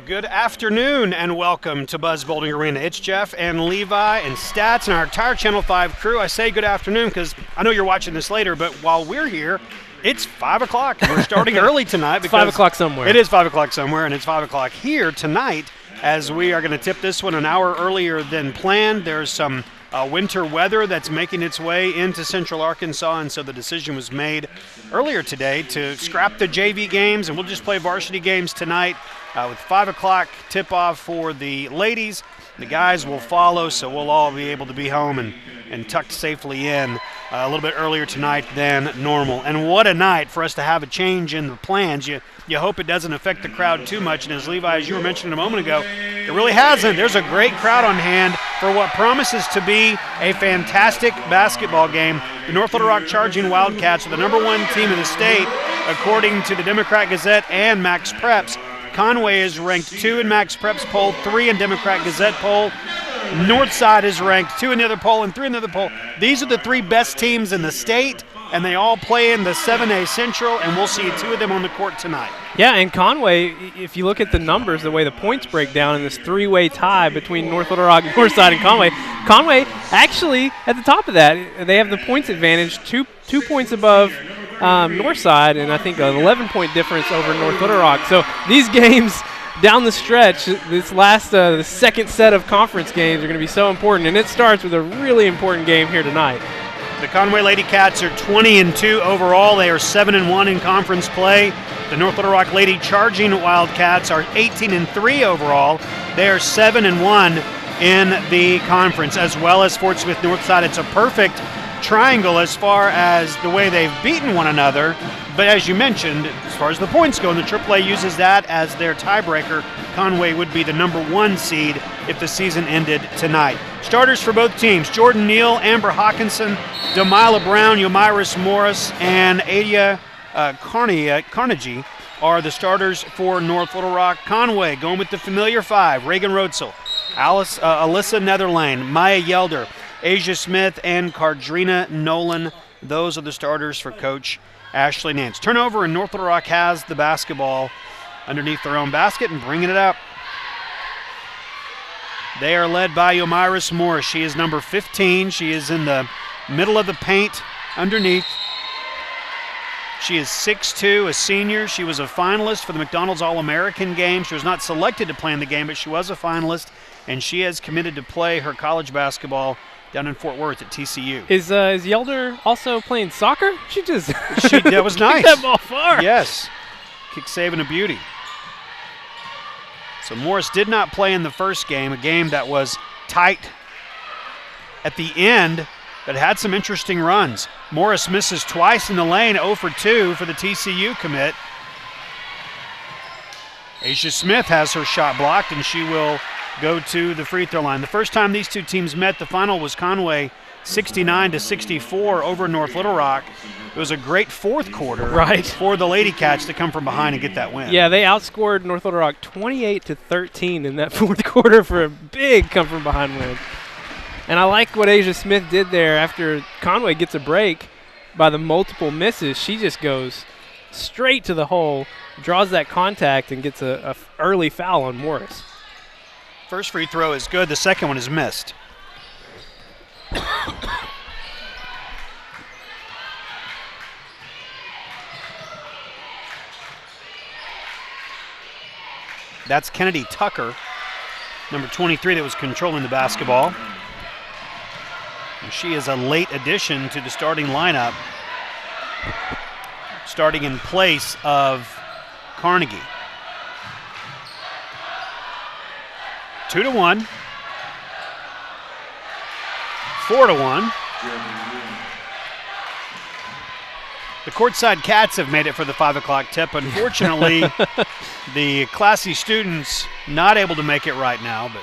Good afternoon and welcome to Buzz Bowling Arena. It's Jeff and Levi and Stats and our entire Channel 5 crew. I say good afternoon because I know you're watching this later, but while we're here, it's 5 o'clock. We're starting early tonight. It's 5 o'clock somewhere. It is 5 o'clock somewhere, and it's 5 o'clock here tonight as we are going to tip this one an hour earlier than planned. There's some winter weather that's making its way into Central Arkansas, and so the decision was made earlier today to scrap the JV games, and we'll just play varsity games tonight with 5 o'clock tip-off for the ladies. The guys will follow, so we'll all be able to be home and tucked safely in a little bit earlier tonight than normal. And what a night for us to have a change in the plans. You hope it doesn't affect the crowd too much, and as Levi, as you were mentioning a moment ago, it really hasn't. There's a great crowd on hand for what promises to be a fantastic basketball game. The North Little Rock Charging Wildcats are the number one team in the state, according to the Democrat Gazette and Max Preps. Conway is ranked 2 in Max Preps poll, 3 in Democrat Gazette poll. Northside is ranked 2 in the other poll and 3 in the other poll. These are the 3 best teams in the state, and they all play in the 7A Central, and we'll see 2 of them on the court tonight. Yeah, and Conway, if you look at the numbers, the way the points break down in this 3-way tie between North Little Rock, Northside, and Conway actually at the top of that. They have the points advantage, 2 points above Northside, and I think an 11-point difference over North Little Rock. So these games down the stretch, this last the second set of conference games are going to be so important, and it starts with a really important game here tonight. The Conway Lady Cats are 20-2 overall. They are 7-1 in conference play. The North Little Rock Lady Charging Wildcats are 18-3 overall. They are 7-1 in the conference, as well as Fort Smith Northside. It's a perfect triangle as far as the way they've beaten one another. But as you mentioned, as far as the points go, and the AAA uses that as their tiebreaker, Conway would be the number 1 seed if the season ended tonight. Starters for both teams: Jordan Neal, Amber Hawkinson, Demila Brown, Yomiris Morris, and Adia Carnegie are the starters for North Little Rock. Conway going with the familiar 5: Reagan Rotzel, Alyssa Netherlane, Maya Yelder, Asia Smith, and Cardrina Nolan. Those are the starters for Coach Ashley Nance. Turnover, and North Little Rock has the basketball underneath their own basket and bringing it up. They are led by Yomiris Morris. She is number 15. She is in the middle of the paint underneath. She is 6'2", a senior. She was a finalist for the McDonald's All-American game. She was not selected to play in the game, but she was a finalist, and she has committed to play her college basketball down in Fort Worth at TCU. Is Yelder also playing soccer? That was nice. That ball far. Yes. Kick saving a beauty. So Morris did not play in the first game, a game that was tight at the end, but had some interesting runs. Morris misses twice in the lane, 0 for 2 for the TCU commit. Asia Smith has her shot blocked, and she will go to the free throw line. The first time these two teams met, the final was Conway 69-64 over North Little Rock. It was a great fourth quarter for the Lady Cats to come from behind and get that win. Yeah, they outscored North Little Rock 28-13 in that fourth quarter for a big come from behind win. And I like what Asia Smith did there after Conway gets a break by the multiple misses. She just goes straight to the hole, draws that contact, and gets a early foul on Morris. First free throw is good. The second one is missed. That's Kennedy Tucker, number 23, that was controlling the basketball. And she is a late addition to the starting lineup, starting in place of Carnegie. 2-1. 4-1. The courtside Cats have made it for the 5 o'clock tip. Unfortunately, the classy students not able to make it right now, but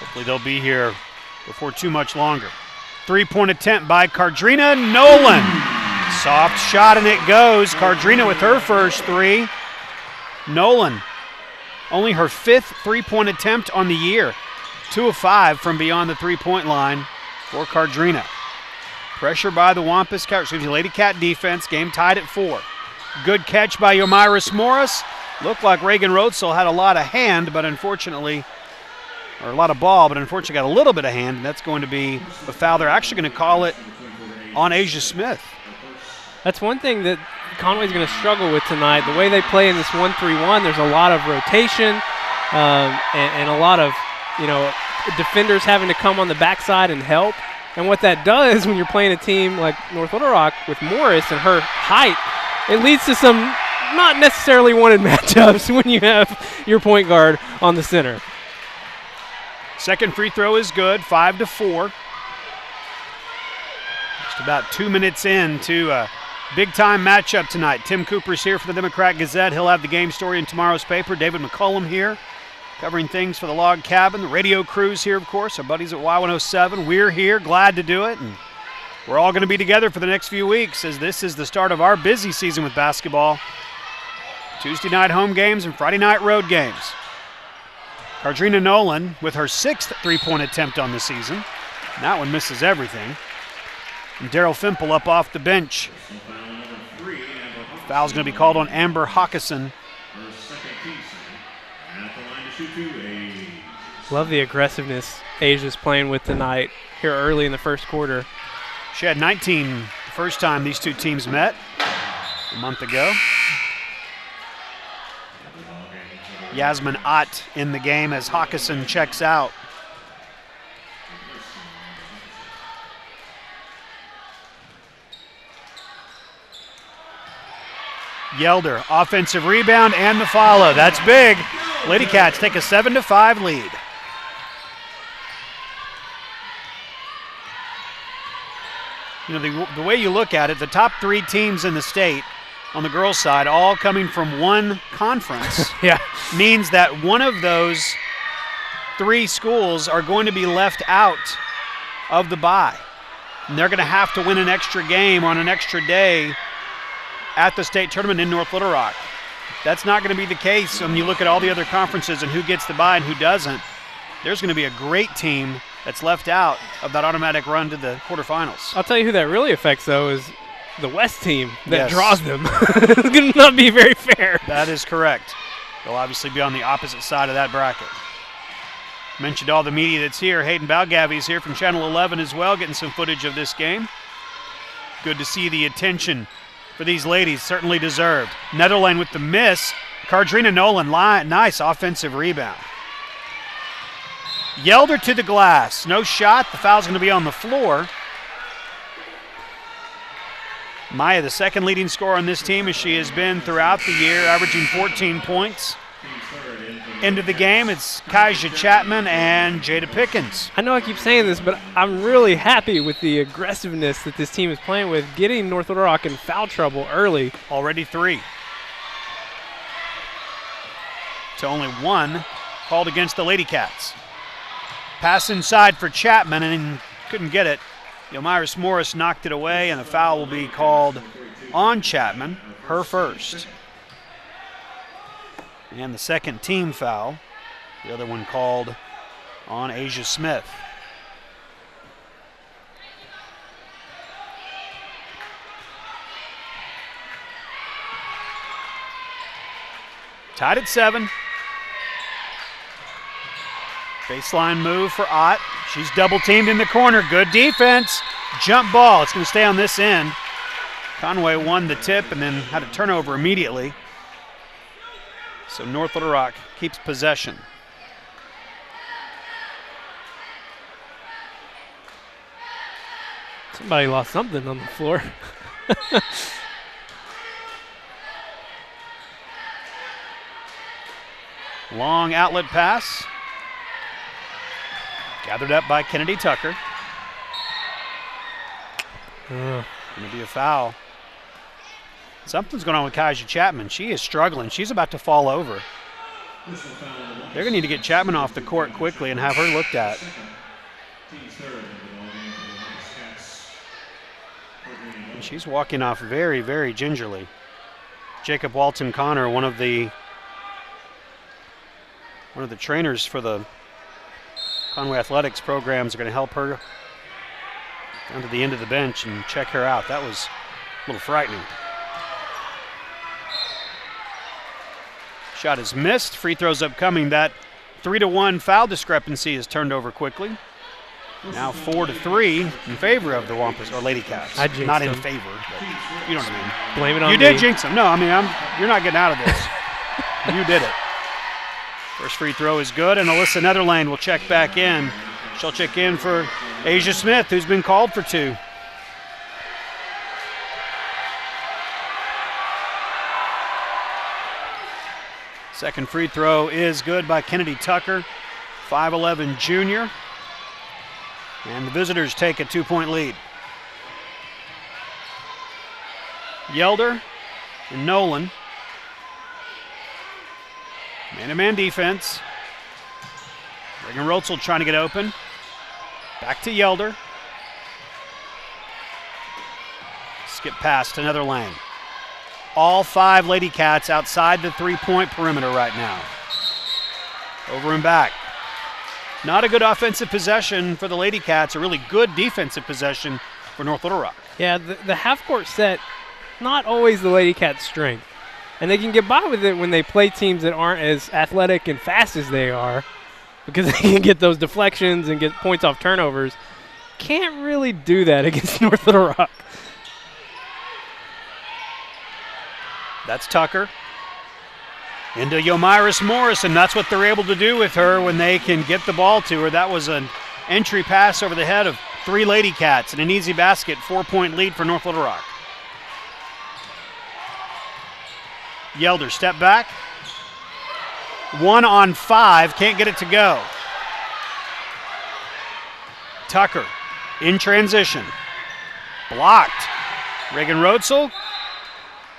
hopefully they'll be here before too much longer. 3-point attempt by Cardrina Nolan. Soft shot, and it goes. Cardrina with her first 3. Nolan, only her 5th 3-point attempt on the year. 2 of 5 from beyond the 3-point line for Cardrina. Pressure by the Lady Cat defense. Game tied at 4. Good catch by Yomiris Morris. Looked like Reagan Rotzel had a lot of hand, but unfortunately, or a lot of ball, but unfortunately got a little bit of hand, and that's going to be a foul. They're actually going to call it on Asia Smith. That's one thing that Conway's going to struggle with tonight. The way they play in this 1-3-1, there's a lot of rotation and a lot of, defenders having to come on the backside and help. And what that does when you're playing a team like North Little Rock with Morris and her height, it leads to some not necessarily wanted matchups when you have your point guard on the center. Second free throw is good, 5-4. Just about 2 minutes into a big-time matchup tonight. Tim Cooper's here for the Democrat Gazette. He'll have the game story in tomorrow's paper. David McCullum here, covering things for the Log Cabin. The radio crew's here, of course, our buddies at Y107. We're here, glad to do it, and we're all going to be together for the next few weeks as this is the start of our busy season with basketball. Tuesday night home games and Friday night road games. Cardrina Nolan with her 6th three-point attempt on the season. And that one misses everything. And Daryl Fimple up off the bench. Foul's going to be called on Amber Hawkison. Love the aggressiveness Asia's playing with tonight here early in the first quarter. She had 19 the first time these two teams met a month ago. Yasmin Ott in the game as Hawkison checks out. Yelder, offensive rebound and the follow. That's big. Lady Cats take a 7-5 lead. The way you look at it, the top 3 teams in the state on the girls' side, all coming from one conference, means that one of those 3 schools are going to be left out of the bye. And they're going to have to win an extra game on an extra day at the state tournament in North Little Rock. That's not going to be the case when you look at all the other conferences and who gets the bye and who doesn't. There's going to be a great team that's left out of that automatic run to the quarterfinals. I'll tell you who that really affects, though, is the West team that draws them. It's going to not be very fair. That is correct. They'll obviously be on the opposite side of that bracket. Mentioned all the media that's here. Hayden Balgavy's here from Channel 11 as well, getting some footage of this game. Good to see the attention for these ladies, certainly deserved. Netherlane with the miss. Cardrina Nolan, nice offensive rebound. Yelder to the glass. No shot. The foul's going to be on the floor. Maya, the second leading scorer on this team, as she has been throughout the year, averaging 14 points. Into the game, it's Kaija Chapman and Jada Pickens. I know I keep saying this, but I'm really happy with the aggressiveness that this team is playing with, getting North Little Rock in foul trouble early. Already 3. To only 1 called against the Lady Cats. Pass inside for Chapman and couldn't get it. Yomiris Morris knocked it away, and the foul will be called on Chapman, her first. And the second team foul, the other one called on Asia Smith. Tied at 7. Baseline move for Ott. She's double teamed in the corner. Good defense. Jump ball. It's going to stay on this end. Conway won the tip and then had a turnover immediately. So North Little Rock keeps possession. Somebody lost something on the floor. Long outlet pass. Gathered up by Kennedy Tucker. Going to be a foul. Something's going on with Kaija Chapman. She is struggling. She's about to fall over. They're going to need to get Chapman off the court quickly and have her looked at. And she's walking off very, very gingerly. Jacob Walton Connor, one of the trainers for the Conway Athletics programs, are going to help her down to the end of the bench and check her out. That was a little frightening. Shot is missed. Free throws upcoming. That 3-1 foul discrepancy is turned over quickly. Now 4-3 in favor of the Wampus or Lady Cats. I jinxed Not in them. favor, but you know what I mean. Blame it on You me. did jinx them. No, I mean, you're not getting out of this. You did it. First free throw is good, and Alyssa Netherlane will check back in. She'll check in for Asia Smith, who's been called for 2. Second free throw is good by Kennedy Tucker, 5'11 junior. And the visitors take a 2-point lead. Yelder and Nolan. Man-to-man defense. Reagan Rotzel trying to get open. Back to Yelder. Skip past another lane. All 5 Lady Cats outside the 3-point perimeter right now. Over and back. Not a good offensive possession for the Lady Cats, a really good defensive possession for North Little Rock. Yeah, the half-court set, not always the Lady Cats' strength. And they can get by with it when they play teams that aren't as athletic and fast as they are, because they can get those deflections and get points off turnovers. Can't really do that against North Little Rock. That's Tucker. Into Yomiris Morris, and that's what they're able to do with her when they can get the ball to her. That was an entry pass over the head of 3 Lady Cats and an easy basket, 4-point lead for North Little Rock. Yelder, step back. 1 on 5, can't get it to go. Tucker in transition. Blocked. Reagan Rotzel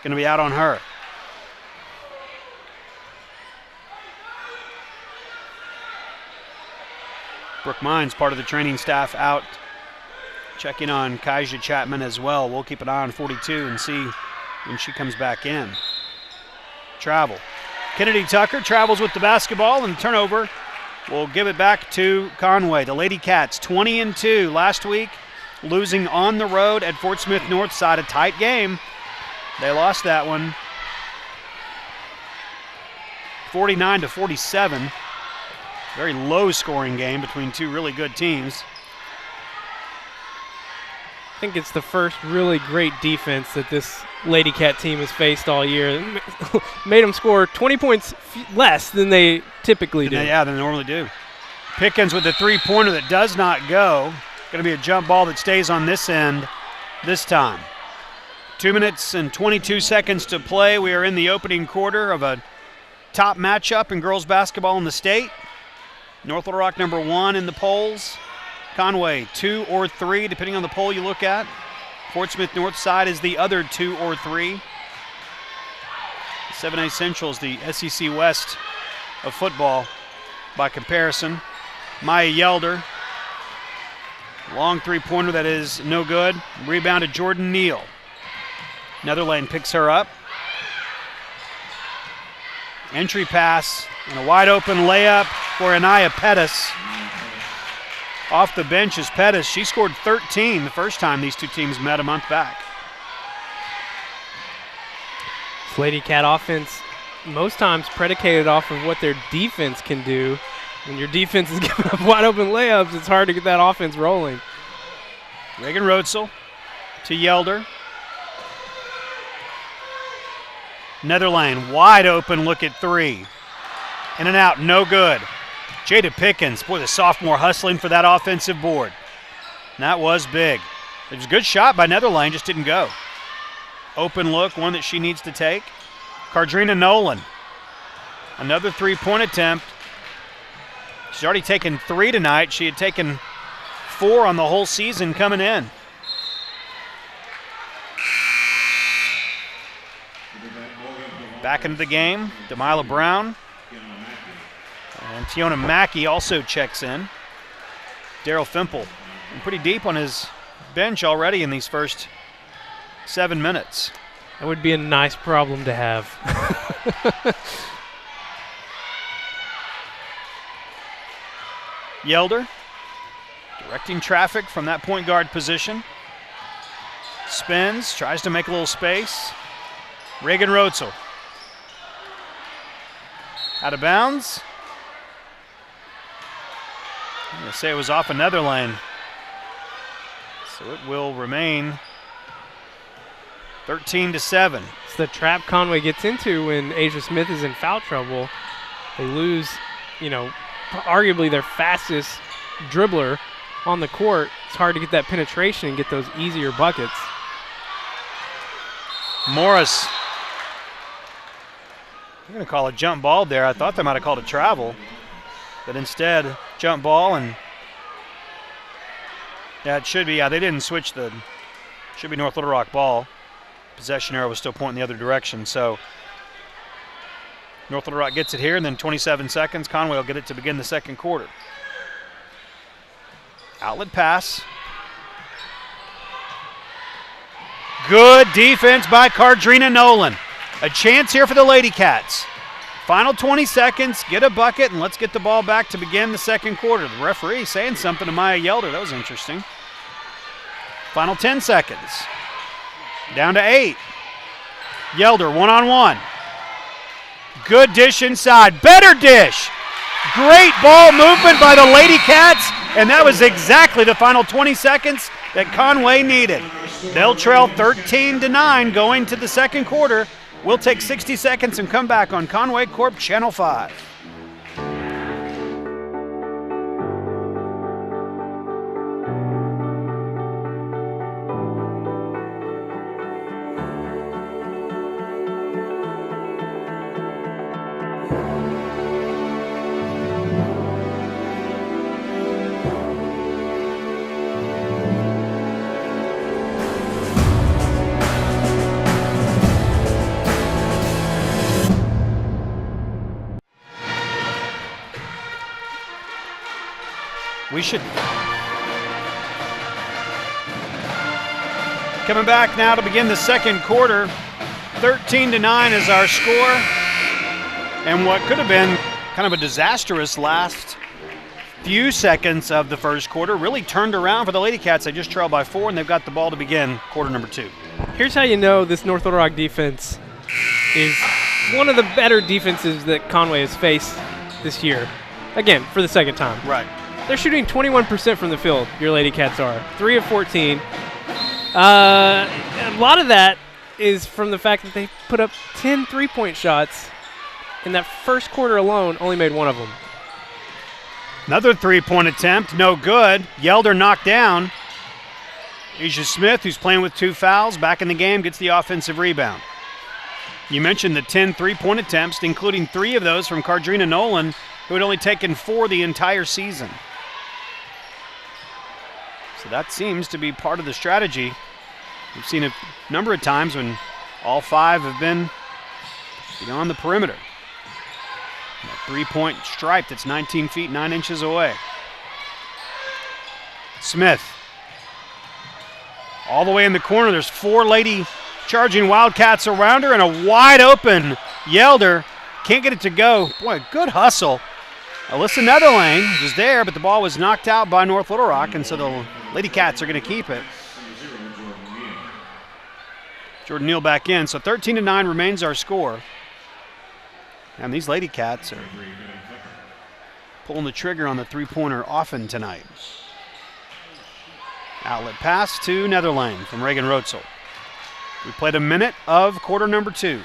going to be out on her. Brooke Mines, part of the training staff, out checking on Kaija Chapman as well. We'll keep an eye on 42 and see when she comes back in. Travel. Kennedy Tucker travels with the basketball, and the turnover will give it back to Conway. The Lady Cats 20-2 last week, losing on the road at Fort Smith Northside. A tight game. They lost that one 49-47. Very low scoring game between 2 really good teams. I think it's the first really great defense that this Lady Cat team has faced all year. Made them score 20 points less than they typically do. Yeah, than they normally do. Pickens with the 3-pointer that does not go. Going to be a jump ball that stays on this end this time. 2 minutes and 22 seconds to play. We are in the opening quarter of a top matchup in girls basketball in the state. North Little Rock number 1 in the polls. Conway 2 or 3, depending on the poll you look at. Fort Smith Northside is the other 2 or 3. 7A Central is the SEC West of football by comparison. Maya Yelder. Long 3-pointer that is no good. Rebound to Jordan Neal. Netherlane picks her up. Entry pass and a wide open layup for Anaya Pettis. Off the bench is Pettis. She scored 13 the first time these 2 teams met a month back. This Lady Cat offense most times predicated off of what their defense can do. When your defense is giving up wide open layups, it's hard to get that offense rolling. Reagan Rotzel to Yelder. Netherlane wide open look at 3. In and out, no good. Jada Pickens, boy, the sophomore hustling for that offensive board. And that was big. It was a good shot by Netherlane, just didn't go. Open look, one that she needs to take. Cardrina Nolan, another 3-point attempt. She's already taken 3 tonight. She had taken 4 on the whole season coming in. Back into the game, Demila Brown. And Tiona Mackey also checks in. Daryl Fimple, pretty deep on his bench already in these first 7 minutes. That would be a nice problem to have. Yelder directing traffic from that point guard position. Spins, tries to make a little space. Reagan Rotzel. Out of bounds. I'm going to say it was off another lane. So it will remain 13-7. It's the trap Conway gets into when Asia Smith is in foul trouble. They lose, arguably their fastest dribbler on the court. It's hard to get that penetration and get those easier buckets. Morris. I'm going to call a jump ball there. I thought they might have called a travel, but instead, jump ball, and it should be. Yeah, they didn't switch should be North Little Rock ball. Possession arrow was still pointing the other direction, so North Little Rock gets it here, and then 27 seconds. Conway will get it to begin the second quarter. Outlet pass. Good defense by Cardrina Nolan. A chance here for the Lady Cats. Final 20 seconds, get a bucket, and let's get the ball back to begin the second quarter. The referee saying something to Maya Yelder. That was interesting. Final 10 seconds. Down to 8. Yelder one-on-one. Good dish inside. Better dish. Great ball movement by the Lady Cats, and that was exactly the final 20 seconds that Conway needed. They'll trail 13-9 going to the second quarter. We'll take 60 seconds and come back on Conway Corp Channel 5. We should. Coming back now to begin the second quarter. 13-9 is our score. And what could have been kind of a disastrous last few seconds of the first quarter really turned around for the Lady Cats. They just trailed by 4, and they've got the ball to begin quarter number 2. Here's how you know this North Little Rock defense is one of the better defenses that Conway has faced this year. Again, for the second time. Right. They're shooting 21% from the field, your Lady Cats are. 3 of 14. A lot of that is from the fact that they put up 10 three-point shots. In that first quarter alone, only made 1 of them. Another three-point attempt, no good. Yelder knocked down. Asia Smith, who's playing with 2 fouls, back in the game, gets the offensive rebound. You mentioned the 10 three-point attempts, including 3 of those from Cardrina Nolan, who had only taken 4 the entire season. So that seems to be part of the strategy. We've seen a number of times when all 5 have been beyond the perimeter. That three-point stripe that's 19 feet 9 inches away. Smith. All the way in the corner, there's 4 Lady charging Wildcats around her, and a wide open Yelder. Can't get it to go. Boy, good hustle. Alyssa Netherlane was there, but the ball was knocked out by North Little Rock, and so the Lady Cats are going to keep it. Jordan Neal back in, so 13-9 remains our score. And these Lady Cats are pulling the trigger on the three-pointer often tonight. Outlet pass to Netherlane from Reagan Rotzel. We played a minute of quarter number 2.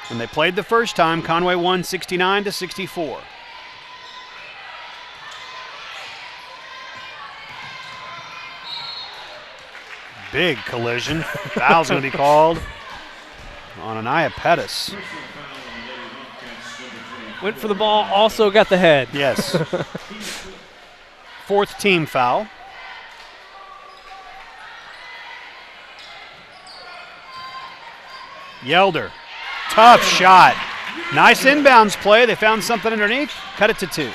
When they played the first time, Conway won 69-64. Big collision. Foul's going to be called on Anaya Pettis. Went for the ball, also got the head. Yes. 4th team foul. Yelder. Tough shot. Nice inbounds play. They found something underneath. Cut it to 2.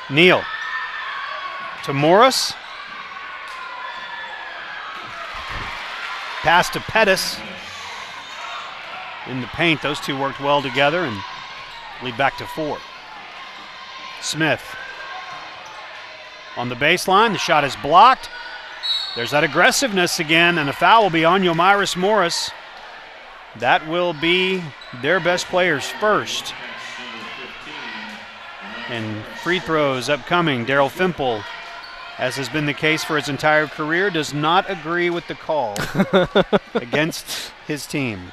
Neal. To Morris. Pass to Pettis. In the paint, those two worked well together and lead back to 4. Smith. On the baseline, the shot is blocked. There's that aggressiveness again, and a foul will be on Yomiris Morris. That will be their best player's first. And free throws upcoming. Daryl Fimple, as has been the case for his entire career, does not agree with the call against his team.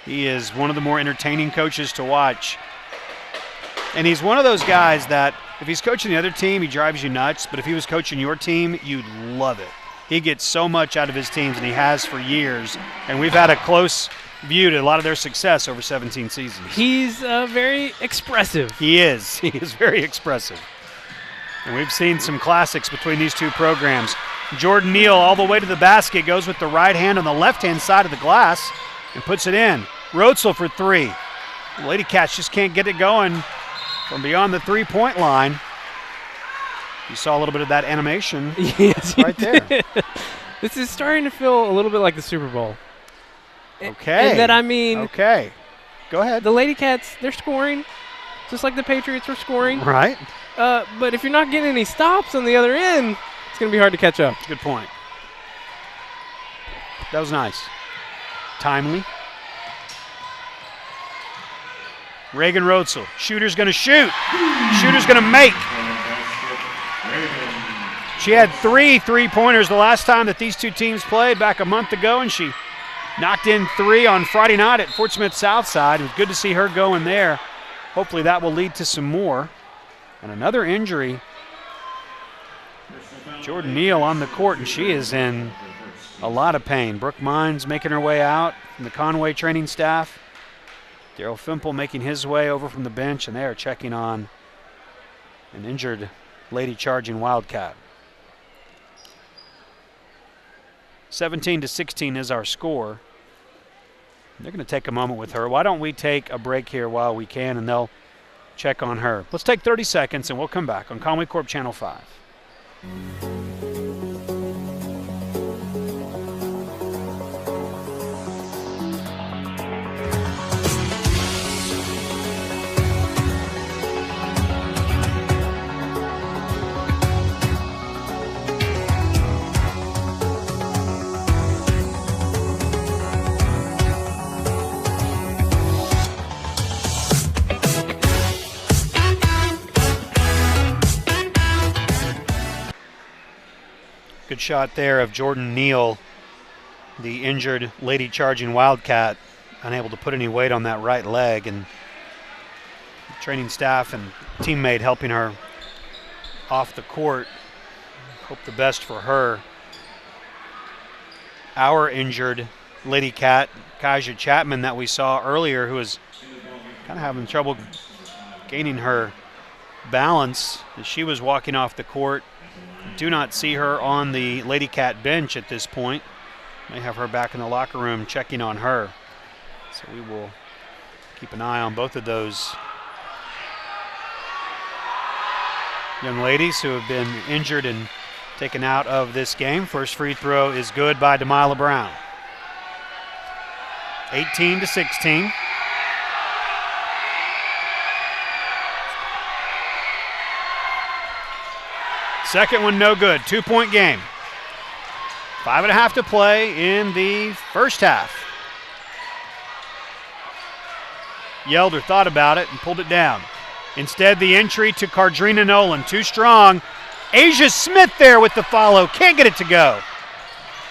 He is one of the more entertaining coaches to watch. And he's one of those guys that if he's coaching the other team, he drives you nuts. But if he was coaching your team, you'd love it. He gets so much out of his teams, and he has for years. And we've had a close view to a lot of their success over 17 seasons. He's very expressive. He is. He is very expressive. And we've seen some classics between these two programs. Jordan Neal all the way to the basket, goes with the right hand on the left-hand side of the glass and puts it in. Rotzel for three. The Lady Cats just can't get it going from beyond the three-point line. You saw a little bit of that animation yes, right there. This is starting to feel a little bit like the Super Bowl. Okay. And that, I mean, okay. Go ahead. The Lady Cats, they're scoring, just like the Patriots were scoring. Right. But if you're not getting any stops on the other end, it's going to be hard to catch up. Good point. That was nice. Timely. Reagan Rotzel. Shooter's going to shoot. Shooter's going to make. She had 3 3-pointers the last time that these two teams played back a month ago, and she knocked in 3 on Friday night at Fort Smith Southside. It was good to see her going there. Hopefully that will lead to some more. And another injury. Jordan Neal on the court, and she is in a lot of pain. Brooke Mines making her way out from the Conway training staff. Daryl Fimple making his way over from the bench, and they are checking on an injured Lady Charging Wildcat. 17-16 is our score. They're going to take a moment with her. Why don't we take a break here while we can, and they'll check on her. Let's take 30 seconds, and we'll come back on Conway Corp Channel 5. Good shot there of Jordan Neal, the injured Lady Charging Wildcat, unable to put any weight on that right leg, and training staff and teammate helping her off the court. Hope the best for her. Our injured Lady Cat, Kaja Chapman, that we saw earlier, who was kind of having trouble gaining her balance as she was walking off the court. Do not see her on the Lady Cat bench at this point. May have her back in the locker room checking on her. So we will keep an eye on both of those young ladies who have been injured and taken out of this game. First free throw is good by Demila Brown. 18-16. Second one no good. 2-point game. 5.5 to play in the first half. Yelder thought about it and pulled it down. Instead, the entry to Cardrina Nolan. Too strong. Asia Smith there with the follow. Can't get it to go.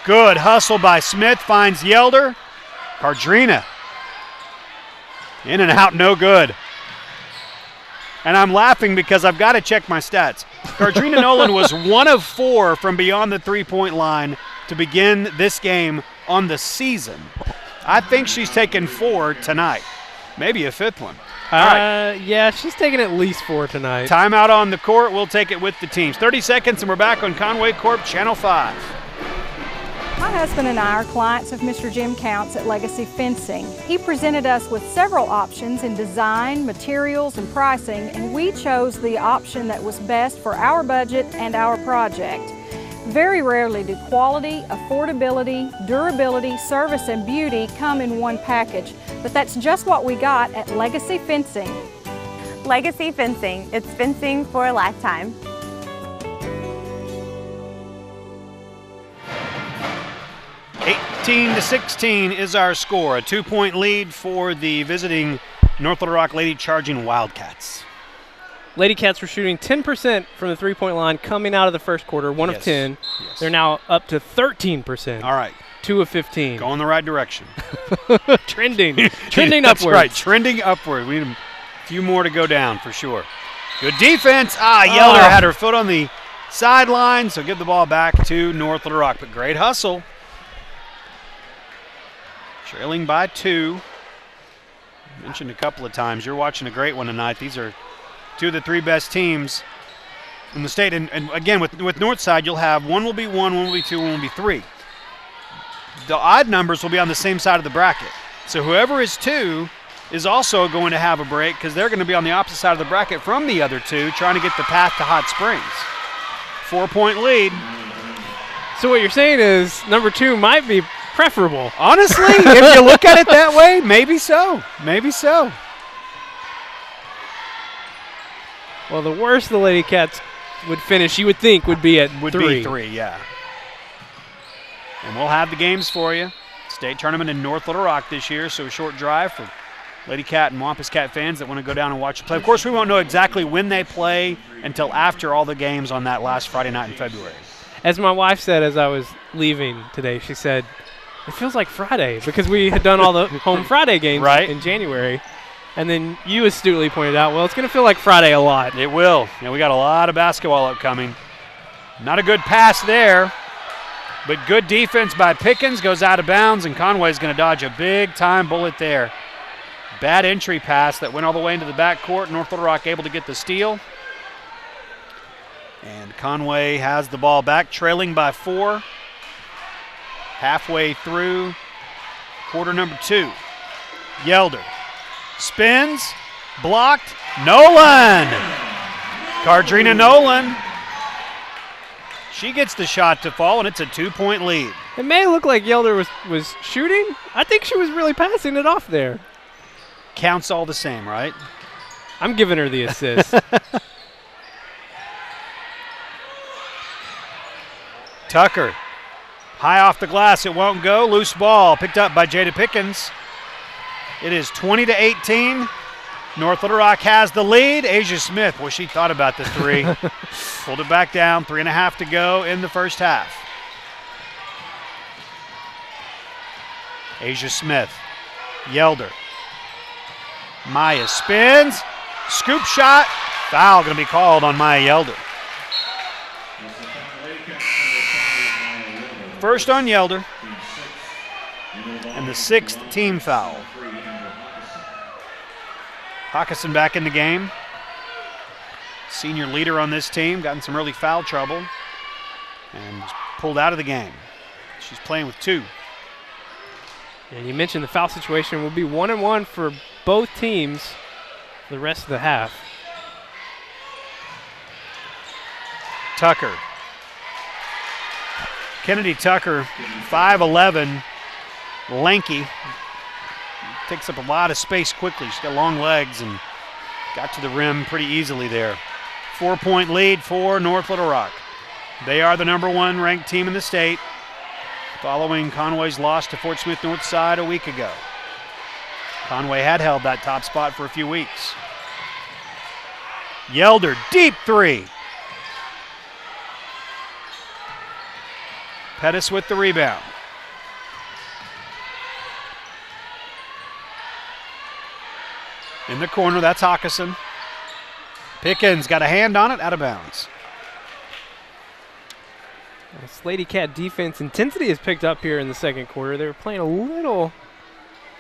Good hustle by Smith. Finds Yelder. Cardrina. In and out, no good. And I'm laughing because I've got to check my stats. Cardrina Nolan was 1 of 4 from beyond the three-point line to begin this game on the season. I think she's taken 4 tonight. Maybe a 5th one. All right. Yeah, she's taking at least 4 tonight. Timeout on the court. We'll take it with the teams. 30 seconds, and we're back on Conway Corp Channel 5. My husband and I are clients of Mr. Jim Counts at Legacy Fencing. He presented us with several options in design, materials, and pricing, and we chose the option that was best for our budget and our project. Very rarely do quality, affordability, durability, service, and beauty come in one package, but that's just what we got at Legacy Fencing. Legacy Fencing, it's fencing for a lifetime. 18-16 is our score. A 2-point lead for the visiting North Little Rock Lady Charging Wildcats. Lady Cats were shooting 10% from the three-point line coming out of the first quarter, one of 10. Yes. They're now up to 13%. All right. 2 of 15. Going the right direction. Trending That's upwards. right, trending upward. We need a few more to go down for sure. Good defense. Yelder had her foot on the sideline, so give the ball back to North Little Rock. But great hustle. Trailing by 2. Mentioned a couple of times, you're watching a great one tonight. These are 2 of the 3 best teams in the state. And again, with Northside, you'll have one will be 1, one will be 2, one will be 3. The odd numbers will be on the same side of the bracket. So whoever is 2 is also going to have a break because they're going to be on the opposite side of the bracket from the other 2 trying to get the path to Hot Springs. 4-point lead. So what you're saying is number 2 might be preferable. Honestly, if you look at it that way, maybe so. Maybe so. Well, the worst the Lady Cats would finish, you would think, would be at 3. Would be 3, yeah. And we'll have the games for you. State tournament in North Little Rock this year, so a short drive for Lady Cat and Wampus Cat fans that want to go down and watch it play. Of course, we won't know exactly when they play until after all the games on that last Friday night in February. As my wife said as I was leaving today, she said, it feels like Friday because we had done all the home Friday games in January. And then you astutely pointed out, well, it's going to feel like Friday a lot. It will. Yeah, we got a lot of basketball upcoming. Not a good pass there, but good defense by Pickens. Goes out of bounds, and Conway's going to dodge a big-time bullet there. Bad entry pass that went all the way into the backcourt. North Little Rock able to get the steal. And Conway has the ball back, trailing by 4. Halfway through quarter number 2. Yelder spins, blocked, Nolan. Cardrina Nolan. She gets the shot to fall, and it's a 2-point lead. It may look like Yelder was shooting. I think she was really passing it off there. Counts all the same, right? I'm giving her the assist. Tucker, high off the glass, it won't go. Loose ball, picked up by Jada Pickens. It is 20-18. North Little Rock has the lead. Asia Smith, well, she thought about the 3. Pulled it back down, 3.5 to go in the first half. Asia Smith, Yelder. Maya spins, scoop shot, foul going to be called on Maya Yelder. First on Yelder, and the 6th team foul. Hawkinson back in the game. Senior leader on this team, got in some early foul trouble and was pulled out of the game. She's playing with 2. And you mentioned the foul situation will be 1-1 for both teams for the rest of the half. Tucker. Kennedy Tucker, 5'11", lanky. Takes up a lot of space quickly. She's got long legs and got to the rim pretty easily there. 4-point lead for North Little Rock. They are the number 1 ranked team in the state, following Conway's loss to Fort Smith Northside a week ago. Conway had held that top spot for a few weeks. Yelder, deep 3. Pettis with the rebound. In the corner, that's Hawkinson. Pickens got a hand on it, out of bounds. This Lady Cat defense intensity has picked up here in the second quarter. They were playing a little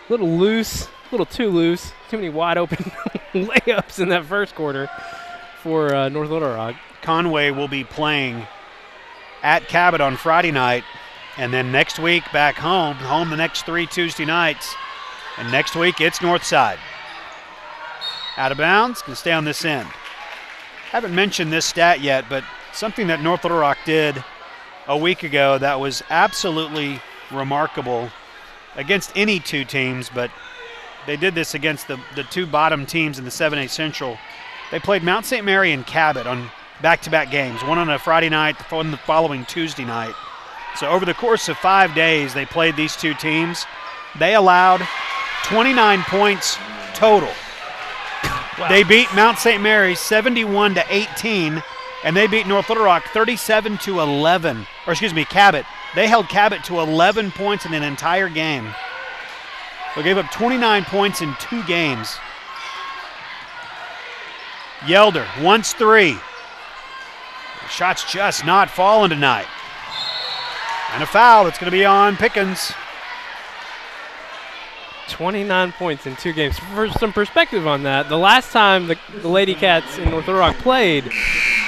loose, a little too loose. Too many wide open layups in that first quarter for North Little Rock. Conway will be playing at Cabot on Friday night, and then next week back home the next 3 Tuesday nights, and next week it's Northside. Out of bounds, can stay on this end. Haven't mentioned this stat yet, but something that North Little Rock did a week ago that was absolutely remarkable against any 2 teams, but they did this against the 2 bottom teams in the 7A Central. They played Mount St. Mary and Cabot on back-to-back games, one on a Friday night, one the following Tuesday night. So over the course of 5 days they played these two teams. They allowed 29 points total. Wow. They beat Mount St. Mary 71-18, and they beat North Little Rock 37-11. Or excuse me, Cabot. They held Cabot to 11 points in an entire game. They gave up 29 points in 2 games. Yelder wants 3. The shot's just not falling tonight. And a foul that's going to be on Pickens. 29 points in 2 games. For some perspective on that, the last time the Lady Cats in North Little Rock played,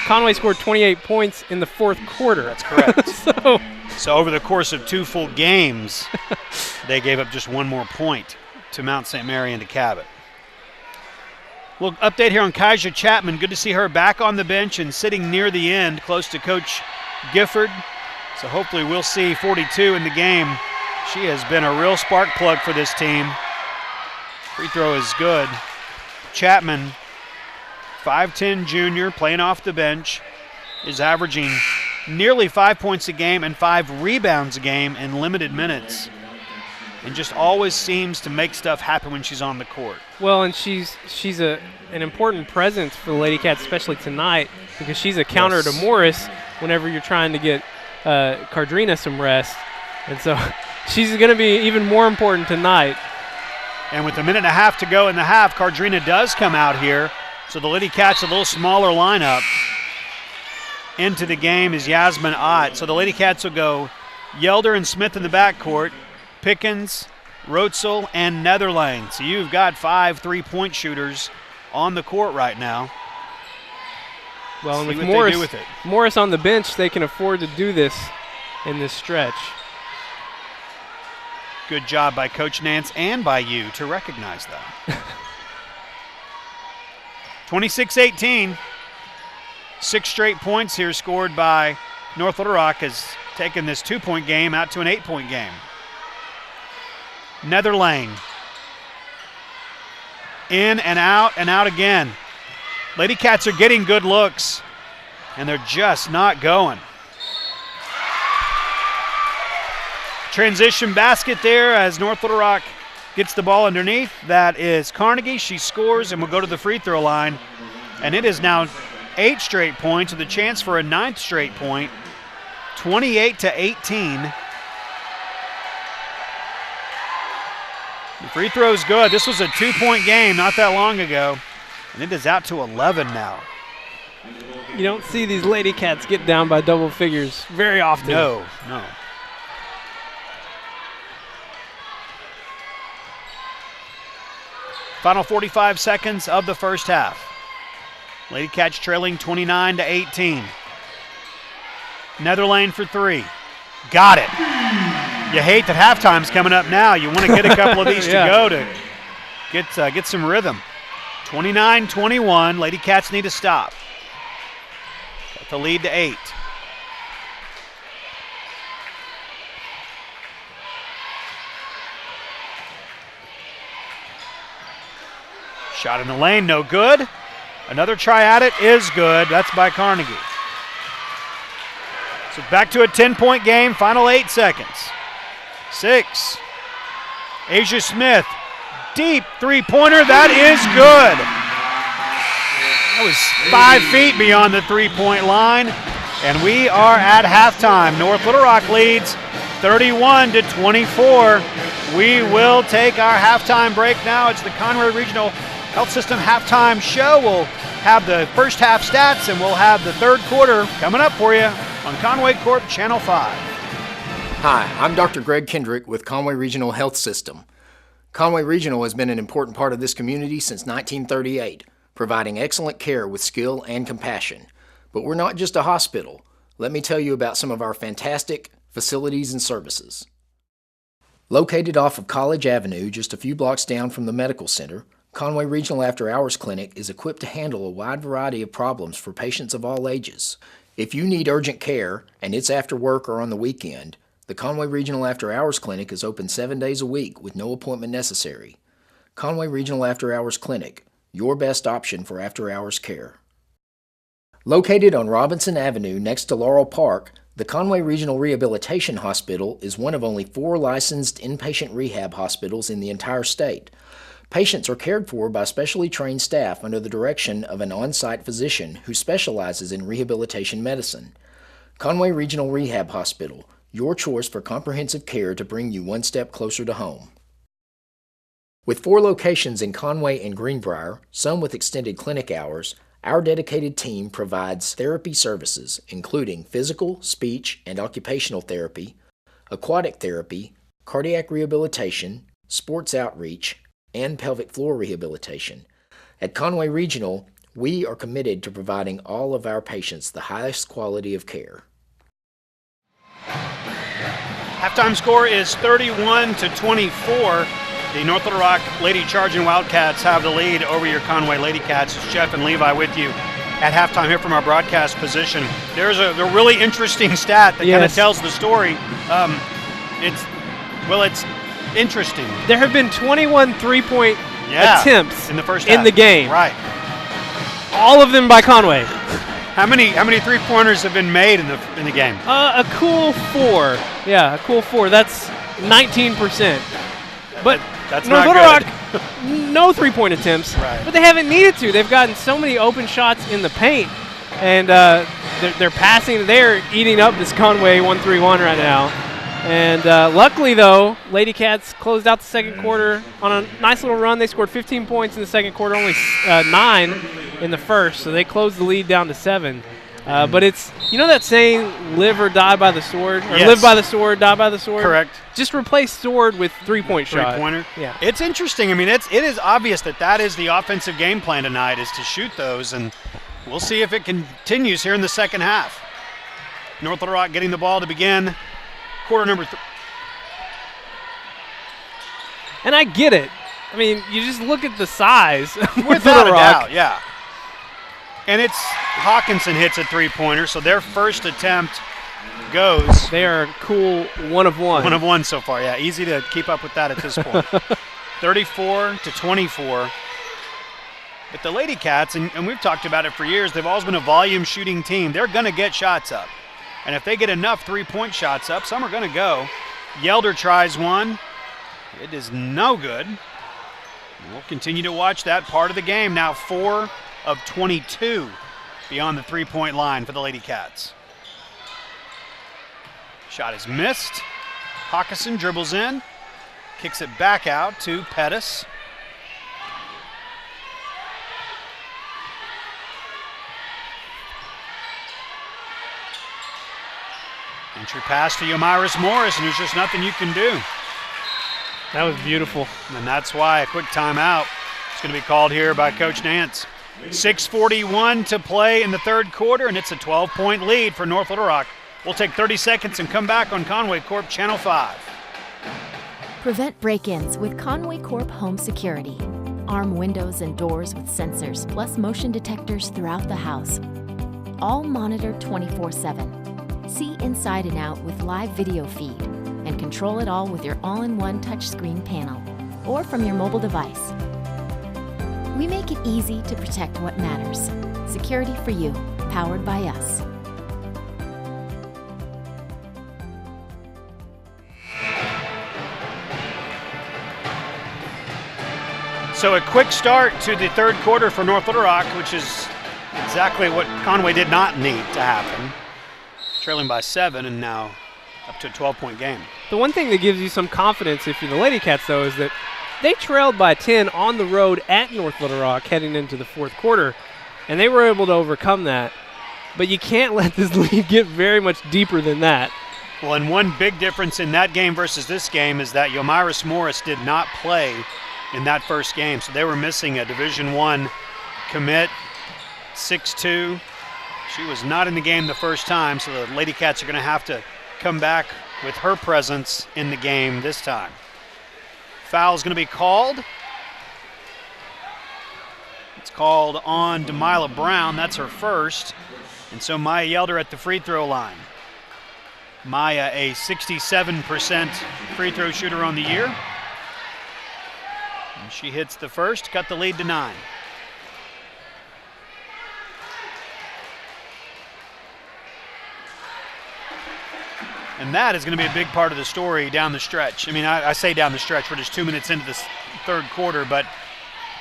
Conway scored 28 points in the 4th quarter. That's correct. So over the course of 2 full games, they gave up just 1 more point to Mount St. Mary and to Cabot. We'll update here on Kaiser Chapman. Good to see her back on the bench and sitting near the end, close to Coach Gifford. So hopefully we'll see 42 in the game. She has been a real spark plug for this team. Free throw is good. Chapman, 5'10 junior, playing off the bench, is averaging nearly 5 points a game and 5 rebounds a game in limited minutes. And just always seems to make stuff happen when she's on the court. Well, and she's an important presence for the Lady Cats, especially tonight, because she's a counter to Morris whenever you're trying to get Cardrina some rest. And so she's going to be even more important tonight. And with a minute and a half to go in the half, Cardrina does come out here. So the Lady Cats, a little smaller lineup. Into the game is Yasmin Ott. So the Lady Cats will go Yelder and Smith in the backcourt, Pickens, Rotzel, and Netherlane. So you've got 5 3-point shooters on the court right now. Well, and See with what they do with it. Morris on the bench, they can afford to do this in this stretch. Good job by Coach Nance and by you to recognize that. 26-18. 6 straight points here scored by North Little Rock has taken this 2-point game out to an 8-point game. Netherlane. In and out again. Lady Cats are getting good looks, and they're just not going. Transition basket there as North Little Rock gets the ball underneath. That is Carnegie. She scores and will go to the free throw line. And it is now 8 straight points with a chance for a 9th straight point. 28-18. The free throw is good. This was a 2-point game not that long ago. And it is out to 11 now. You don't see these Lady Cats get down by double figures very often. No. Final 45 seconds of the first half. Lady Cats trailing 29-18. Netherlane for 3. Got it. You hate that halftime's coming up now. You want to get a couple of these to go to get some rhythm. 29-21. Lady Cats need to stop. Got the lead to 8. Shot in the lane, no good. Another try at it is good. That's by Carnegie. So back to a 10-point game, final 8 seconds. 6. Asia Smith, deep three-pointer, that is good. That was 5 feet beyond the three-point line, and we are at halftime. North Little Rock leads 31-24. We will take our halftime break now. It's the Conway Regional Health System halftime show. We'll have the first half stats, and we'll have the third quarter coming up for you on Conway Corp Channel 5. Hi, I'm Dr. Greg Kendrick with Conway Regional Health System. Conway Regional has been an important part of this community since 1938, providing excellent care with skill and compassion. But we're not just a hospital. Let me tell you about some of our fantastic facilities and services. Located off of College Avenue, just a few blocks down from the medical center, Conway Regional After Hours Clinic is equipped to handle a wide variety of problems for patients of all ages. If you need urgent care, and it's after work or on the weekend, the Conway Regional After Hours Clinic is open 7 days a week with no appointment necessary. Conway Regional After Hours Clinic, your best option for after-hours care. Located on Robinson Avenue next to Laurel Park, The Conway Regional Rehabilitation Hospital is one of only 4 licensed inpatient rehab hospitals in the entire state. Patients are cared for by specially trained staff under the direction of an on-site physician who specializes in rehabilitation medicine. Conway Regional Rehab Hospital, your choice for comprehensive care to bring you one step closer to home. With 4 locations in Conway and Greenbrier, some with extended clinic hours, our dedicated team provides therapy services, including physical, speech, and occupational therapy, aquatic therapy, cardiac rehabilitation, sports outreach, and pelvic floor rehabilitation. At Conway Regional, we are committed to providing all of our patients the highest quality of care. Halftime score is 31-24. The North Little Rock Lady Charging Wildcats have the lead over your Conway Lady Cats. It's Jeff and Levi with you at halftime here from our broadcast position. There's a really interesting stat that kind of tells the story. It's interesting. There have been 21 three-point attempts in the first half. In the game. Right. All of them by Conway. How many three-pointers have been made in the game? A cool 4. Yeah, a cool 4. That's 19%. But that's North not Little good. Rock, no three-point attempts. Right. But they haven't needed to. They've gotten so many open shots in the paint, and they're passing. They're eating up this Conway 1-3-1 right now. And luckily, though, Lady Cats closed out the second quarter on a nice little run. They scored 15 points in the second quarter, only 9 in the first, so they closed the lead down to 7. But it's, you know that saying, live or die by the sword? Or live by the sword, die by the sword? Correct. Just replace sword with three-point shot. Three-pointer? Yeah. It's interesting. I mean, it is obvious that is the offensive game plan tonight, is to shoot those, and we'll see if it continues here in the second half. North Little Rock getting the ball to begin quarter number 3. And I get it. I mean, you just look at the size. Without a doubt, yeah. And it's Hawkinson hits a three-pointer, so their first attempt goes. They are cool 1 of 1. 1 of 1 so far, yeah. Easy to keep up with that at this point. 34-24. But the Lady Cats, and we've talked about it for years, they've always been a volume shooting team. They're going to get shots up. And if they get enough three-point shots up, some are going to go. Yelder tries one. It is no good. We'll continue to watch that part of the game. Now 4 of 22 beyond the three-point line for the Lady Cats. Shot is missed. Hawkinson dribbles in, kicks it back out to Pettis. Entry pass to Yomiris Morris, and there's just nothing you can do. That was beautiful. And that's why a quick timeout is going to be called here by Coach Nance. 6:41 to play in the third quarter, and it's a 12-point lead for North Little Rock. We'll take 30 seconds and come back on Conway Corp Channel 5. Prevent break-ins with Conway Corp Home Security. Arm windows and doors with sensors, plus motion detectors throughout the house. All monitored 24/7. See inside and out with live video feed, and control it all with your all-in-one touchscreen panel, or from your mobile device. We make it easy to protect what matters. Security for you, powered by us. So a quick start to the third quarter for North Little Rock, which is exactly what Conway did not need to happen. Trailing by 7 and now up to a 12-point game. The one thing that gives you some confidence if you're the Lady Cats, though, is that they trailed by 10 on the road at North Little Rock heading into the fourth quarter, and they were able to overcome that. But you can't let this lead get very much deeper than that. Well, and one big difference in that game versus this game is that Yomiris Morris did not play in that first game, so they were missing a Division I commit, 6'2". She was not in the game the first time, so the Lady Cats are going to have to come back with her presence in the game this time. Foul's going to be called. It's called on Demila Brown. That's her first. And so Maya Yelder at the free throw line. Maya, a 67% free throw shooter on the year. And she hits the first, cut the lead to 9. And that is going to be a big part of the story down the stretch. I mean, I say down the stretch. We're just 2 minutes into this third quarter, but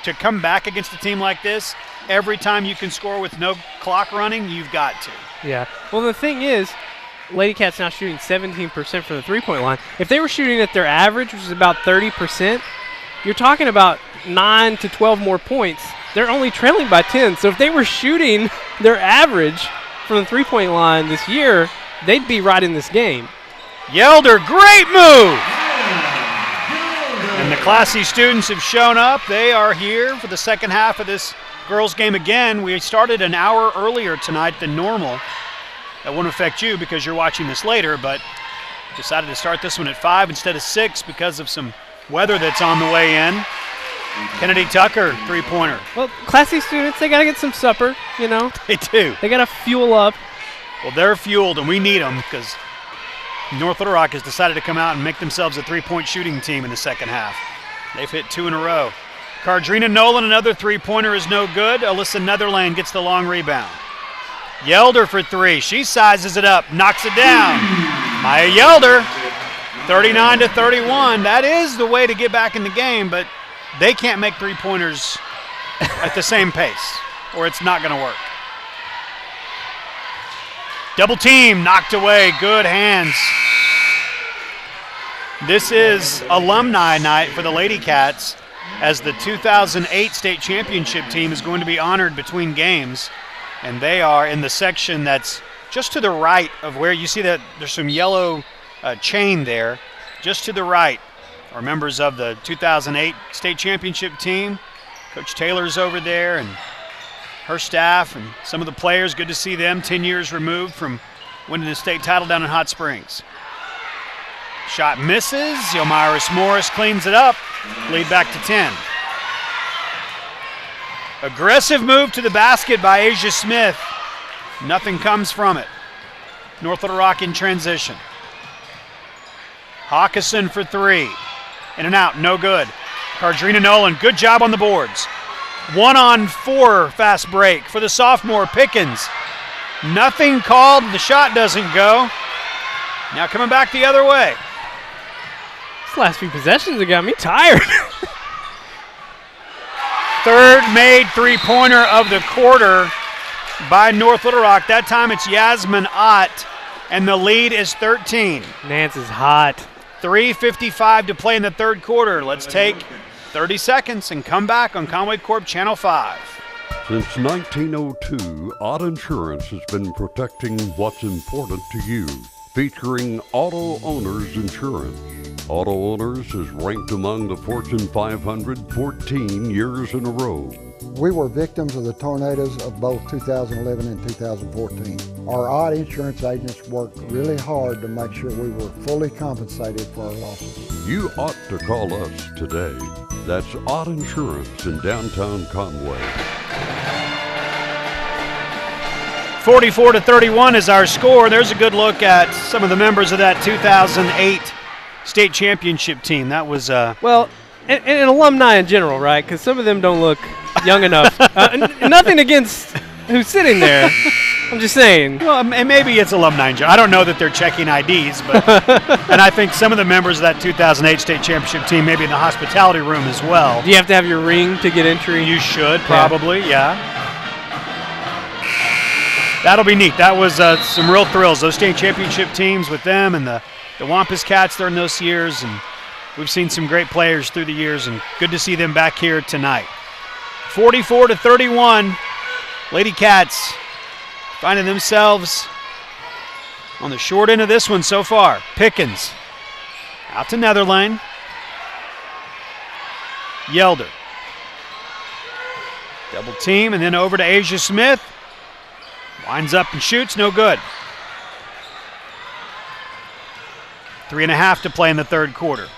to come back against a team like this, every time you can score with no clock running, you've got to. Yeah. Well, the thing is, Lady Cats now shooting 17% from the three-point line. If they were shooting at their average, which is about 30%, you're talking about 9 to 12 more points. They're only trailing by 10. So if they were shooting their average from the three-point line this year, they'd be right in this game. Yelder, great move! And the Classy students have shown up. They are here for the second half of this girls game again. We started an hour earlier tonight than normal. That won't affect you because you're watching this later, but decided to start this one at 5 instead of 6 because of some weather that's on the way in. Kennedy Tucker, three-pointer. Well, Classy students, they got to get some supper, you know. They do. They got to fuel up. Well, they're fueled, and we need them because North Little Rock has decided to come out and make themselves a three-point shooting team in the second half. They've hit 2 in a row. Cardrina Nolan, another three-pointer, is no good. Alyssa Netherland gets the long rebound. Yelder for 3. She sizes it up, knocks it down. Maya Yelder, 39-31. That is the way to get back in the game, but they can't make three-pointers at the same pace, or it's not going to work. Double team, knocked away, good hands. This is alumni night for the Lady Cats, as the 2008 state championship team is going to be honored between games, and they are in the section that's just to the right of where you see that there's some yellow chain there. Just to the right are members of the 2008 state championship team. Coach Taylor's over there and her staff and some of the players. Good to see them 10 years removed from winning the state title down in Hot Springs. Shot misses. Yomiris Morris cleans it up. Lead back to 10. Aggressive move to the basket by Asia Smith. Nothing comes from it. North Little Rock in transition. Hawkison for 3. In and out, no good. Cardrina Nolan, good job on the boards. 1-on-4 fast break for the sophomore Pickens. Nothing called, the shot doesn't go. Now coming back the other way. These last few possessions have got me tired. Third made three-pointer of the quarter by North Little Rock. That time it's Yasmin Ott, and the lead is 13. Nance is hot. 3:55 to play in the third quarter. Let's take 30 seconds and come back on Conway Corp Channel 5. Since 1902, Ott Insurance has been protecting what's important to you, featuring Auto Owners Insurance. Auto Owners is ranked among the Fortune 500 14 years in a row. We were victims of the tornadoes of both 2011 and 2014. Our Ott insurance agents worked really hard to make sure we were fully compensated for our losses. You ought to call us today. That's Ott Insurance in downtown Conway. 44-31 is our score. There's a good look at some of the members of that 2008 state championship team. That was Well, and alumni in general, right? Because some of them don't look young enough. Nothing against who's sitting there. I'm just saying. Well, and maybe it's alumni. I don't know that they're checking IDs, but and I think some of the members of that 2008 state championship team maybe in the hospitality room as well. Do you have to have your ring to get entry? You should probably, yeah. That'll be neat. That was some real thrills. Those state championship teams with them and the Wampus Cats during those years, and we've seen some great players through the years, and good to see them back here tonight. 44-31, Lady Cats finding themselves on the short end of this one so far. Pickens out to Netherlane. Yelder. Double team, and then over to Asia Smith. Winds up and shoots, no good. 3.5 to play in the third quarter.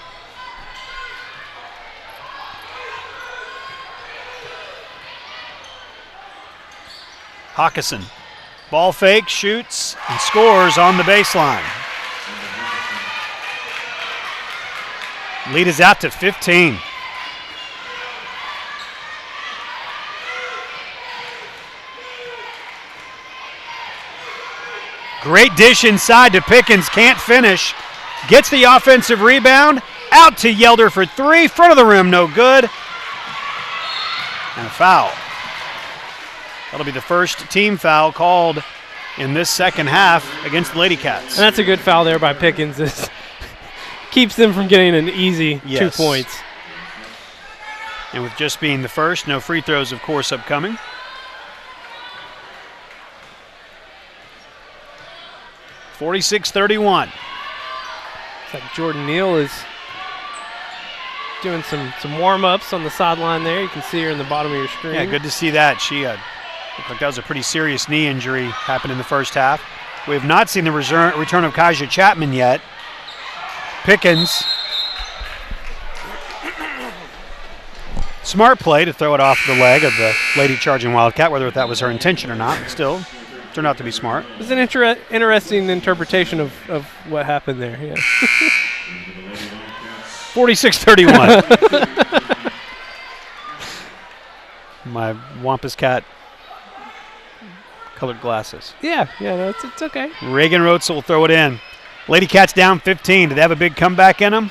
Hawkison, ball fake, shoots, and scores on the baseline. Lead is out to 15. Great dish inside to Pickens, can't finish. Gets the offensive rebound, out to Yelder for three, front of the rim, no good. And a foul. That'll be the first team foul called in this second half against the Lady Cats. And that's a good foul there by Pickens. It keeps them from getting an easy 2 points. And with just being the first, no free throws, of course, upcoming. (46-31). It's like Jordan Neal is doing some warm-ups on the sideline there. You can see her in the bottom of your screen. Yeah, good to see that. She looked like that was a pretty serious knee injury happened in the first half. We have not seen the return of Kaja Chapman yet. Pickens. Smart play to throw it off the leg of the Lady Charging Wildcat, whether that was her intention or not, but still turned out to be smart. It was an interesting interpretation of what happened there. Yeah. 46-31. My Wampus Cat colored glasses. Yeah, it's okay. Reagan Rotzel will throw it in. Lady Cats down 15. Do they have a big comeback in them?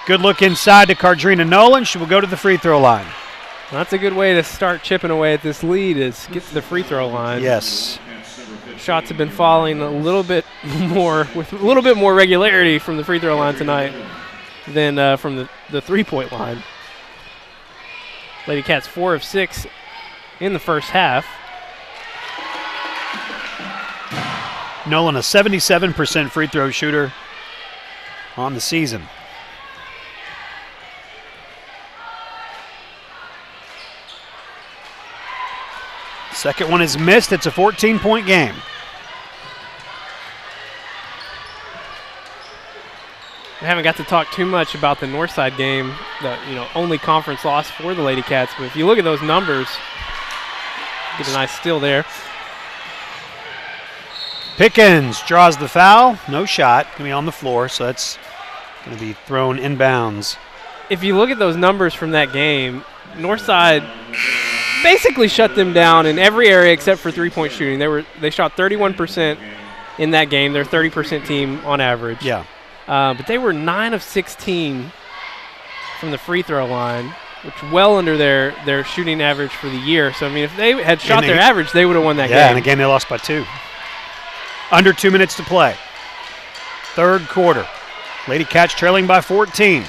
Good look inside to Cardrina Nolan. She will go to the free throw line. That's a good way to start chipping away at this lead, is get to the free throw line. Yes. Shots have been falling a little bit more, with a little bit more regularity from the free throw line tonight than from the three-point line. Lady Cats 4 of 6 in the first half. Nolan, a 77% free throw shooter on the season. Second one is missed. It's a 14-point game. We haven't got to talk too much about the Northside game, the only conference loss for the Lady Cats. But if you look at those numbers, get a nice steal there. Pickens draws the foul. No shot. Going to be on the floor, so that's going to be thrown inbounds. If you look at those numbers from that game, Northside basically shut them down in every area except for three-point shooting. They shot 31% in that game. They're a 30% team on average. Yeah. But they were 9 of 16 from the free throw line, which well under their shooting average for the year. So, I mean, if they had shot their average, they would have won that game. Yeah, and again, they lost by 2. Under 2 minutes to play. Third quarter. Lady Cats trailing by 14.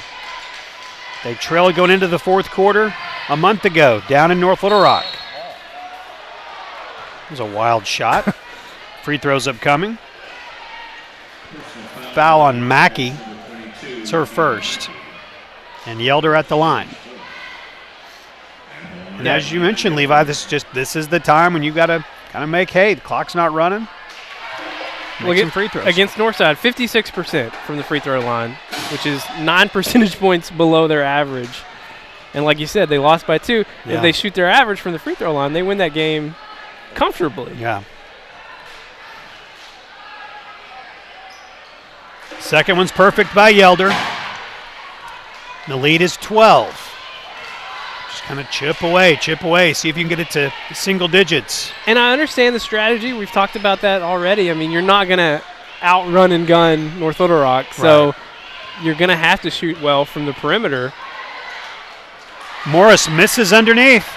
They trailed going into the fourth quarter a month ago down in North Little Rock. It was a wild shot. Free throws upcoming. Foul on Mackey. It's her first. And Yelder at the line. And as you mentioned, Levi, this is the time when you got to kind of make hay. The clock's not running. Make some free throws. Against Northside, 56% from the free throw line, which is 9 percentage points below their average. And like you said, they lost by 2. Yeah. If they shoot their average from the free throw line, they win that game comfortably. Yeah. Second one's perfect by Yelder. The lead is 12. Just kind of chip away, see if you can get it to single digits. And I understand the strategy. We've talked about that already. I mean, you're not going to outrun and gun North Little Rock, so you're going to have to shoot well from the perimeter. Morris misses underneath.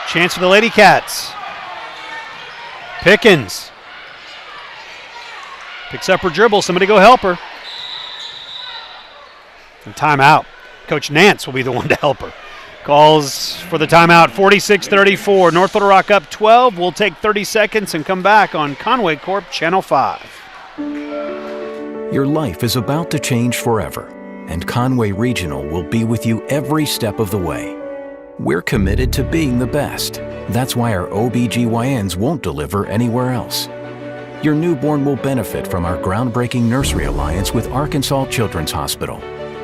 Chance for the Lady Cats. Pickens picks up her dribble. Somebody go help her. And timeout. Coach Nance will be the one to help her. Calls for the timeout. 46-34. North Little Rock up 12. We'll take 30 seconds and come back on Conway Corp Channel 5. Your life is about to change forever, and Conway Regional will be with you every step of the way. We're committed to being the best. That's why our OBGYNs won't deliver anywhere else. Your newborn will benefit from our groundbreaking nursery alliance with Arkansas Children's Hospital.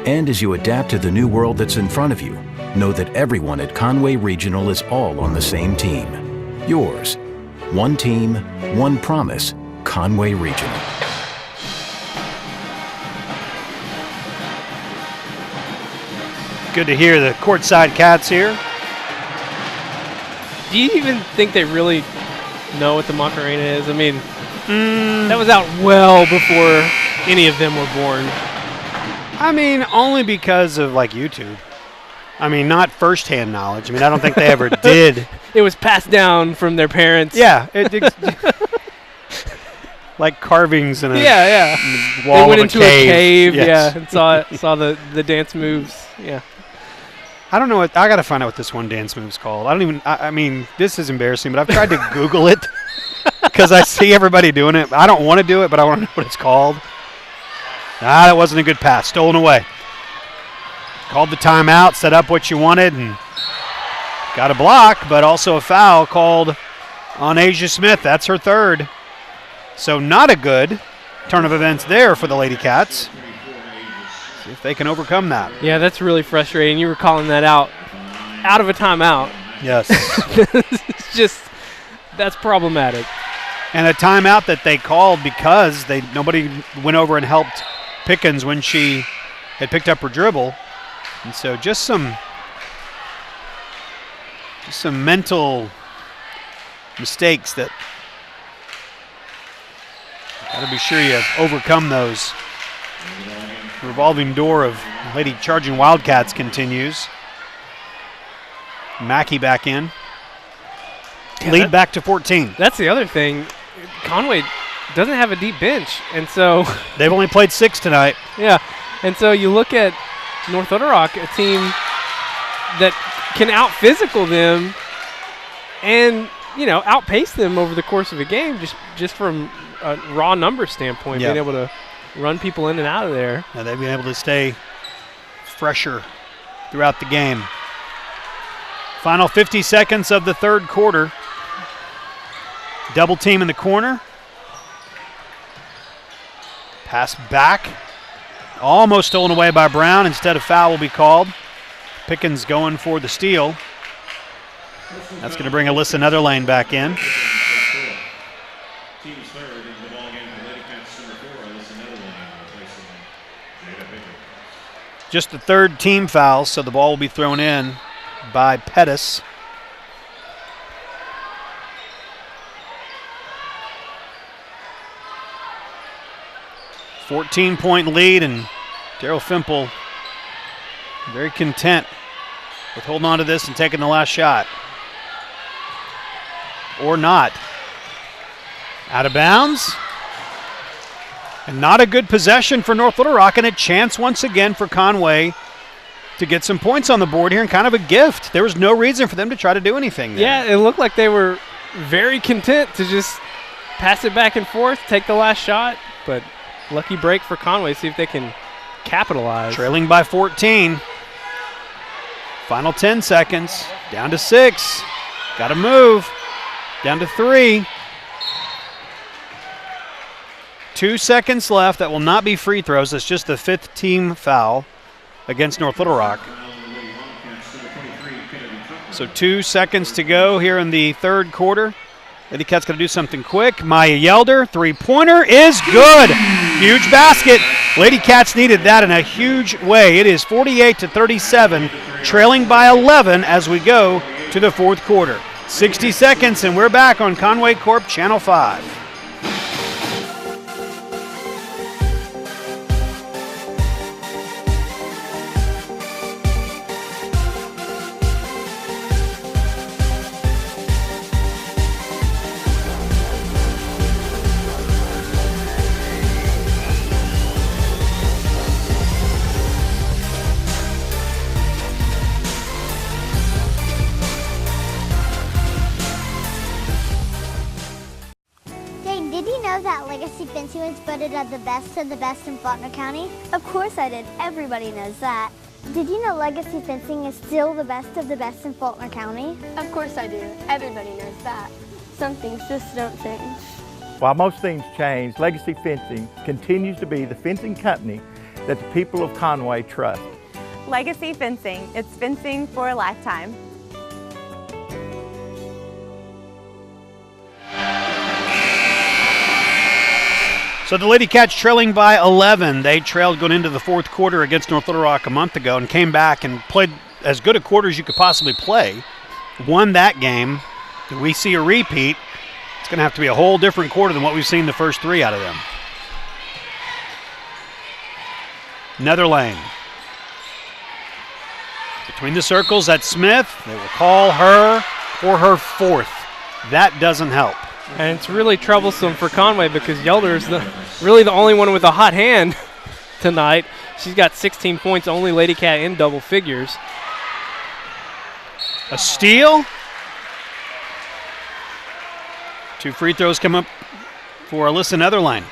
And as you adapt to the new world that's in front of you, know that everyone at Conway Regional is all on the same team. Yours. One team, one promise. Conway Regional. Good to hear the courtside Cats here. Do you even think they really know what the Macarena is? I mean, that was out well before any of them were born. I mean, only because of like YouTube. I mean, not firsthand knowledge. I mean, I don't think they ever did. It was passed down from their parents. Yeah. Like carvings in a wall They went of into a cave. yeah, and saw the dance moves. Yeah. I don't know what I got to find out what this one dance move's called. I mean, this is embarrassing, but I've tried to Google it because I see everybody doing it. I don't want to do it, but I want to know what it's called. That wasn't a good pass. Stolen away. Called the timeout, set up what you wanted, and got a block, but also a foul called on Asia Smith. That's her third. So not a good turn of events there for the Lady Cats. See if they can overcome that. Yeah, that's really frustrating. You were calling that out of a timeout. Yes. It's just, that's problematic. And a timeout that they called because nobody went over and helped Pickens when she had picked up her dribble. And so just some mental mistakes that got to be sure you overcome those. The revolving door of Lady Charging Wildcats continues. Mackey back in. Lead back to 14. That's the other thing. Conway doesn't have a deep bench, and so they've only played 6 tonight. Yeah, and so you look at North Little Rock, a team that can out-physical them and, outpace them over the course of a game just from a raw number standpoint, being able to run people in and out of there. Now they've been able to stay fresher throughout the game. Final 50 seconds of the third quarter. Double team in the corner. Pass back. Almost stolen away by Brown. Instead, a foul will be called. Pickens going for the steal. That's going to bring Alyssa Netherlane back in. Just the third team foul, so the ball will be thrown in by Pettis. .14 lead, and Daryl Fimple very content with holding on to this and taking the last shot. Or not. Out of bounds. And not a good possession for North Little Rock, and a chance once again for Conway to get some points on the board here, and kind of a gift. There was no reason for them to try to do anything there. Yeah, it looked like they were very content to just pass it back and forth, take the last shot, but lucky break for Conway, see if they can capitalize. Trailing by 14. Final 10 seconds. Down to 6. Got to move. Down to 3. 2 seconds left. That will not be free throws. It's just the 5th team foul against North Little Rock. So 2 seconds to go here in the third quarter. Lady Cats going to do something quick. Maya Yelder, three-pointer is good. Huge basket. Lady Cats needed that in a huge way. It is 48-37, trailing by 11 as we go to the fourth quarter. 60 seconds, and we're back on Conway Corp Channel 5. That Legacy Fencing was voted as the best of the best in Faulkner County? Of course I did. Everybody knows that. Did you know Legacy Fencing is still the best of the best in Faulkner County? Of course I do. Everybody knows that. Some things just don't change. While most things change, Legacy Fencing continues to be the fencing company that the people of Conway trust. Legacy Fencing. It's fencing for a lifetime. So the Lady Cats trailing by 11. They trailed going into the fourth quarter against North Little Rock a month ago and came back and played as good a quarter as you could possibly play. Won that game. Do we see a repeat? It's going to have to be a whole different quarter than what we've seen the first 3 out of them. Netherlane. Between the circles, that's Smith. They will call her for her 4th. That doesn't help. And it's really troublesome for Conway because Yelder's really the only one with a hot hand tonight. She's got 16 points, only Lady Cat in double figures. A steal. 2 free throws come up for Alyssa Netherline.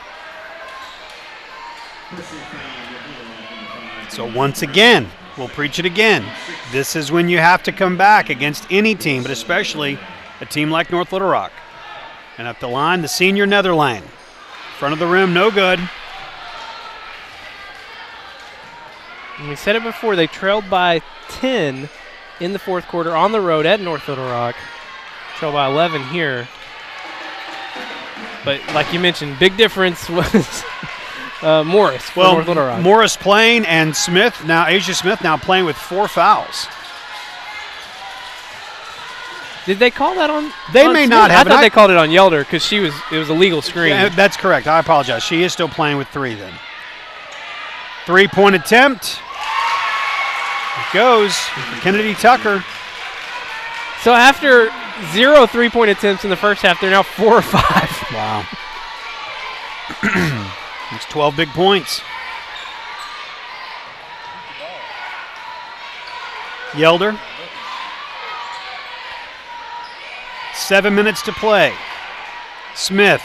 So once again, we'll preach it again. This is when you have to come back against any team, but especially a team like North Little Rock. And at the line, the senior Netherline. Front of the rim, no good. And we said it before, they trailed by 10 in the 4th quarter on the road at North Little Rock. Trailed by 11 here. But like you mentioned, big difference was Morris for North Little Rock. Morris playing, and Smith now, Asia Smith now playing with 4 fouls. Did they call that on? They may Smith? not have. I thought they called it on Yelder because it was a legal screen. Yeah, that's correct. I apologize. She is still playing with 3 then. 3-point attempt. It goes for Kennedy Tucker. So after 0 3-point attempts in the first half, they're now 4 or 5. Wow. It's 12 big points. Yelder. 7 minutes to play. Smith.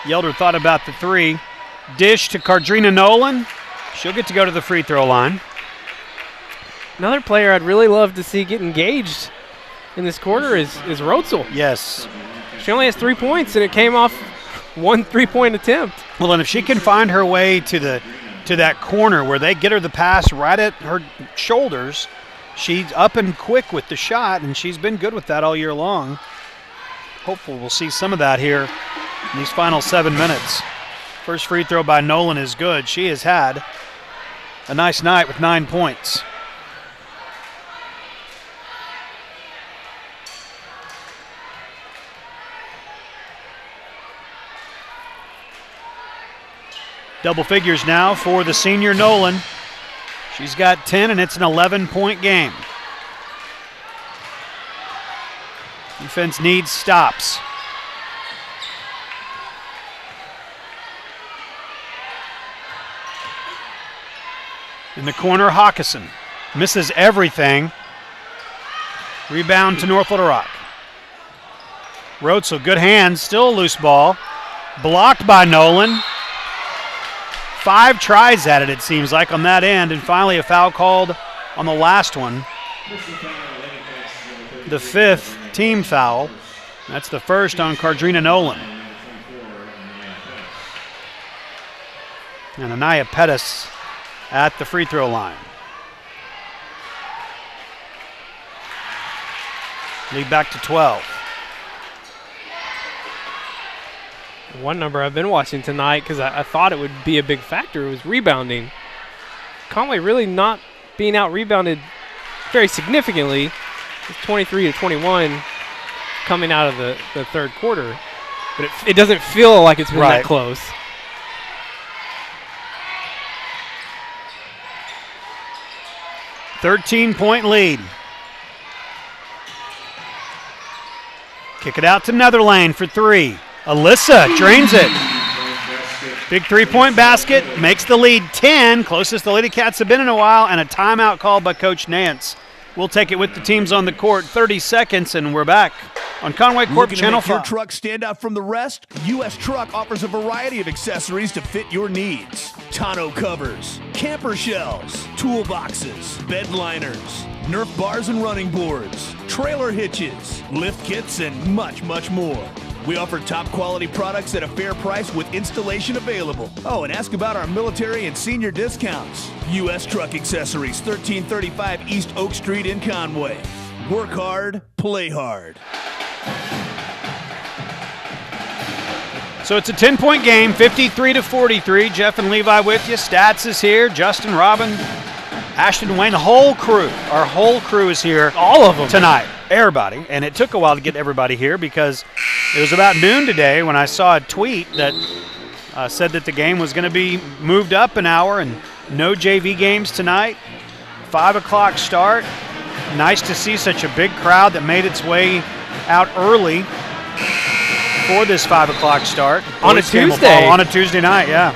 Yelder thought about the 3. Dish to Cardrina Nolan. She'll get to go to the free throw line. Another player I'd really love to see get engaged in this quarter is Rotzel. Yes. She only has 3 points, and it came off 1 3-point attempt. Well, and if she can find her way to that corner where they get her the pass right at her shoulders, she's up and quick with the shot, and she's been good with that all year long. Hopefully we'll see some of that here in these final 7 minutes. First free throw by Nolan is good. She has had a nice night with 9 points. Double figures now for the senior Nolan. She's got 10, and it's an 11-point game. Defense needs stops. In the corner, Hawkison misses everything. Rebound to North Little Rock. Rotzel, good hands, still a loose ball. Blocked by Nolan. 5 tries at it, it seems like, on that end, and finally a foul called on the last one. The 5th team foul. That's the first on Cardrina Nolan. And Anaya Pettis at the free throw line. Lead back to 12. One number I've been watching tonight because I thought it would be a big factor was rebounding. Conway really not being out-rebounded very significantly. It's 23-21 coming out of the 3rd quarter. But it doesn't feel like it's been that close. .13 lead. Kick it out to Netherlane for 3. Alyssa drains it. Big 3-point basket, makes the lead 10, closest the Lady Cats have been in a while, and a timeout called by Coach Nance. We'll take it with the teams on the court. 30 seconds, and we're back on Conway Corp Channel 5. Looking to make your truck stand out from the rest? U.S. Truck offers a variety of accessories to fit your needs. Tonneau covers, camper shells, toolboxes, bed liners, Nerf bars and running boards, trailer hitches, lift kits, and much, much more. We offer top quality products at a fair price with installation available. Oh, and ask about our military and senior discounts. U.S. Truck Accessories, 1335 East Oak Street in Conway. Work hard, play hard. So it's a 10-point game, 53-43. Jeff and Levi with you. Stats is here. Justin, Robin, Ashton, Wayne, the whole crew. Our whole crew is here. All of them tonight. Everybody. And it took a while to get everybody here because It was about noon today when I saw a tweet that said that the game was going to be moved up an hour and no JV games tonight. 5 o'clock start. Nice to see such a big crowd that made its way out early for this 5 o'clock start. On a Tuesday. On a Tuesday night, yeah.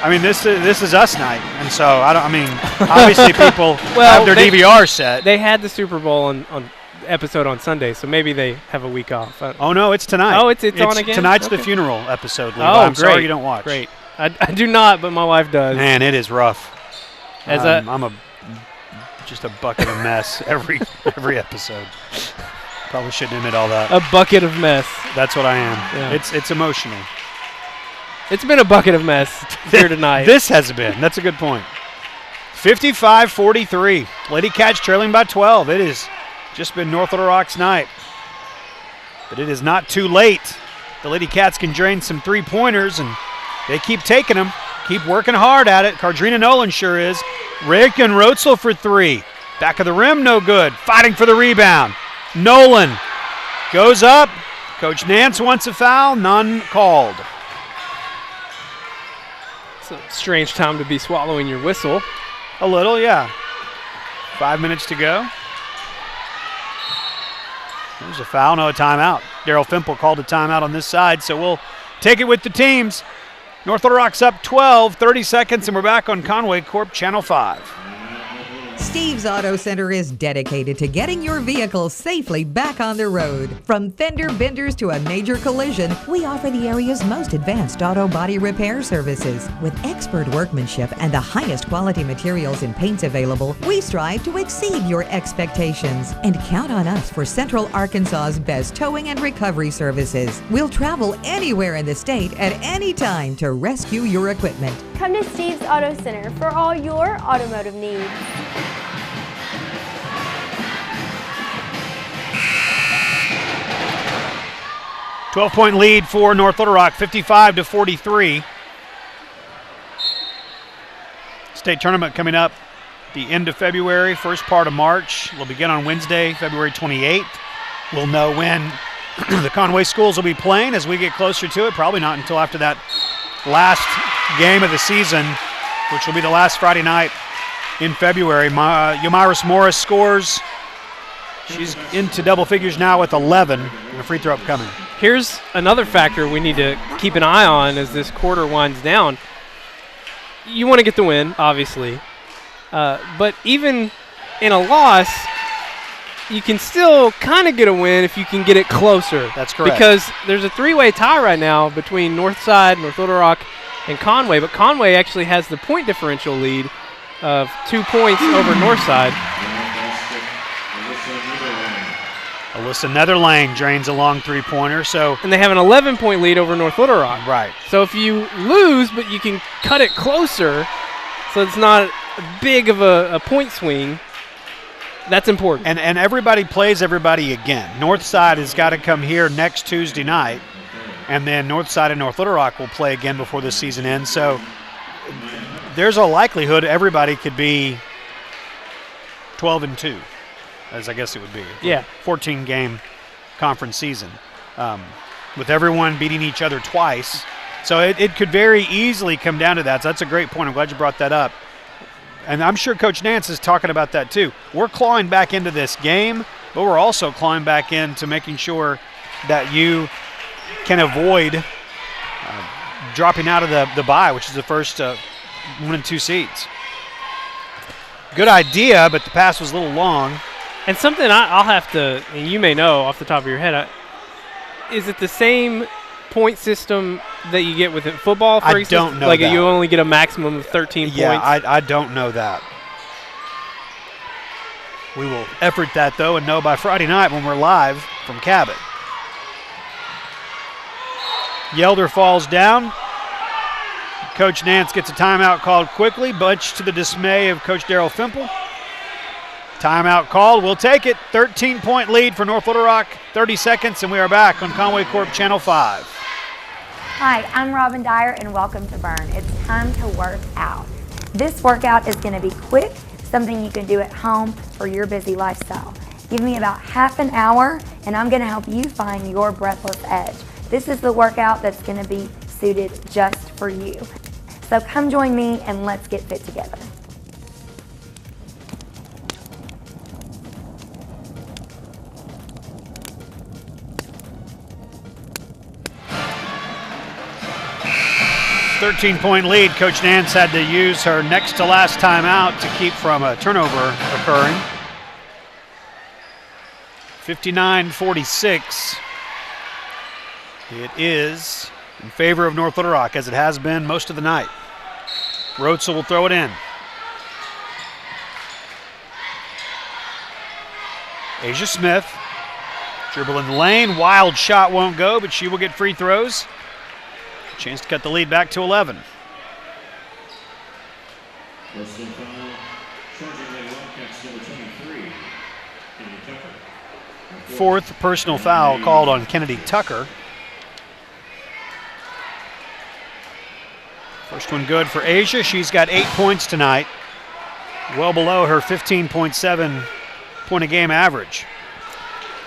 I mean, this is us night, and so obviously people have their DVR set. They had the Super Bowl on episode on Sunday, so maybe they have a week off. Oh no, it's tonight. Oh, it's on again. Tonight's okay. the funeral episode. Levi. Oh, I'm great. sorry you don't watch. Great. I do not, but my wife does. Man, it is rough. I'm just a bucket of mess every episode. Probably shouldn't admit all that. A bucket of mess. That's what I am. Yeah. It's emotional. It's been a bucket of mess here tonight. This has been. That's a good point. 55-43. Lady Cats trailing by 12. It has just been North Little Rock's night. But it is not too late. The Lady Cats can drain some three-pointers, and they keep taking them. Keep working hard at it. Cardrina Nolan sure is. Rick and Rotzel for three. Back of the rim, no good. Fighting for the rebound. Nolan goes up. Coach Nance wants a foul. None called. It's a strange time to be swallowing your whistle. A little, yeah. 5 minutes to go. There's a foul, no, a timeout. Daryl Fimple called a timeout on this side, so we'll take it with the teams. North Little Rock's up 12, 30 seconds, and we're back on Conway Corp Channel 5. Steve's Auto Center is dedicated to getting your vehicle safely back on the road. From fender benders to a major collision, we offer the area's most advanced auto body repair services. With expert workmanship and the highest quality materials and paints available, we strive to exceed your expectations. And count on us for Central Arkansas's best towing and recovery services. We'll travel anywhere in the state at any time to rescue your equipment. Come to Steve's Auto Center for all your automotive needs. Point lead for North Little Rock, 55-43. State tournament coming up the end of February, first part of March. We'll begin on Wednesday, February 28th. We'll know when the Conway schools will be playing as we get closer to it. Probably not until after that last game of the season, which will be the last Friday night in February. Yomiris Morris scores. She's into double figures now with 11, and a free throw upcoming. Here's another factor we need to keep an eye on as this quarter winds down. You want to get the win, obviously. But even in a loss, you can still kind of get a win if you can get it closer. That's correct. Because there's a three-way tie right now between Northside, North Little Rock, and Conway. But Conway actually has the point differential lead of 2 points over Northside. Alyssa Netherlane drains a long three-pointer. And they have an 11-point lead over North Little Rock. Right. So if you lose, but you can cut it closer, so it's not big of a point swing, that's important. And everybody plays everybody again. Northside has got to come here next Tuesday night, and then Northside and North Little Rock will play again before the season ends. So there's a likelihood everybody could be 12-2. As I guess it would be. Yeah. 14-game conference season with everyone beating each other twice. So it could very easily come down to that. So that's a great point. I'm glad you brought that up. And I'm sure Coach Nance is talking about that too. We're clawing back into this game, but we're also clawing back into making sure that you can avoid dropping out of the bye, which is the first 1 and 2 seeds. Good idea, but the pass was a little long. And something I'll have to, and you may know off the top of your head, is it the same point system that you get with football, for instance? I don't know like that. You only get a maximum of 13 points? Yeah, I don't know that. We will effort that, though, and know by Friday night when we're live from Cabot. Yelder falls down. Coach Nance gets a timeout called quickly, much to the dismay of Coach Daryl Fimple. Timeout called. We'll take it. 13-point lead for North Little Rock. 30 seconds, and we are back on Conway Corp Channel 5. Hi, I'm Robin Dyer, and welcome to Burn. It's time to work out. This workout is going to be quick, something you can do at home for your busy lifestyle. Give me about half an hour and I'm gonna help you find your breathless edge. This is the workout that's gonna be suited just for you. So come join me and let's get fit together. .point lead. Coach Nance had to use her next to last timeout to keep from a turnover occurring. 59-46. It is in favor of North Little Rock, as it has been most of the night. Rotzel will throw it in. Asia Smith, dribble in the lane. Wild shot won't go, but she will get free throws. Chance to cut the lead back to 11. Fourth personal foul called on Kennedy Tucker. First one good for Asia. She's got 8 points tonight, well below her 15.7 point a game average.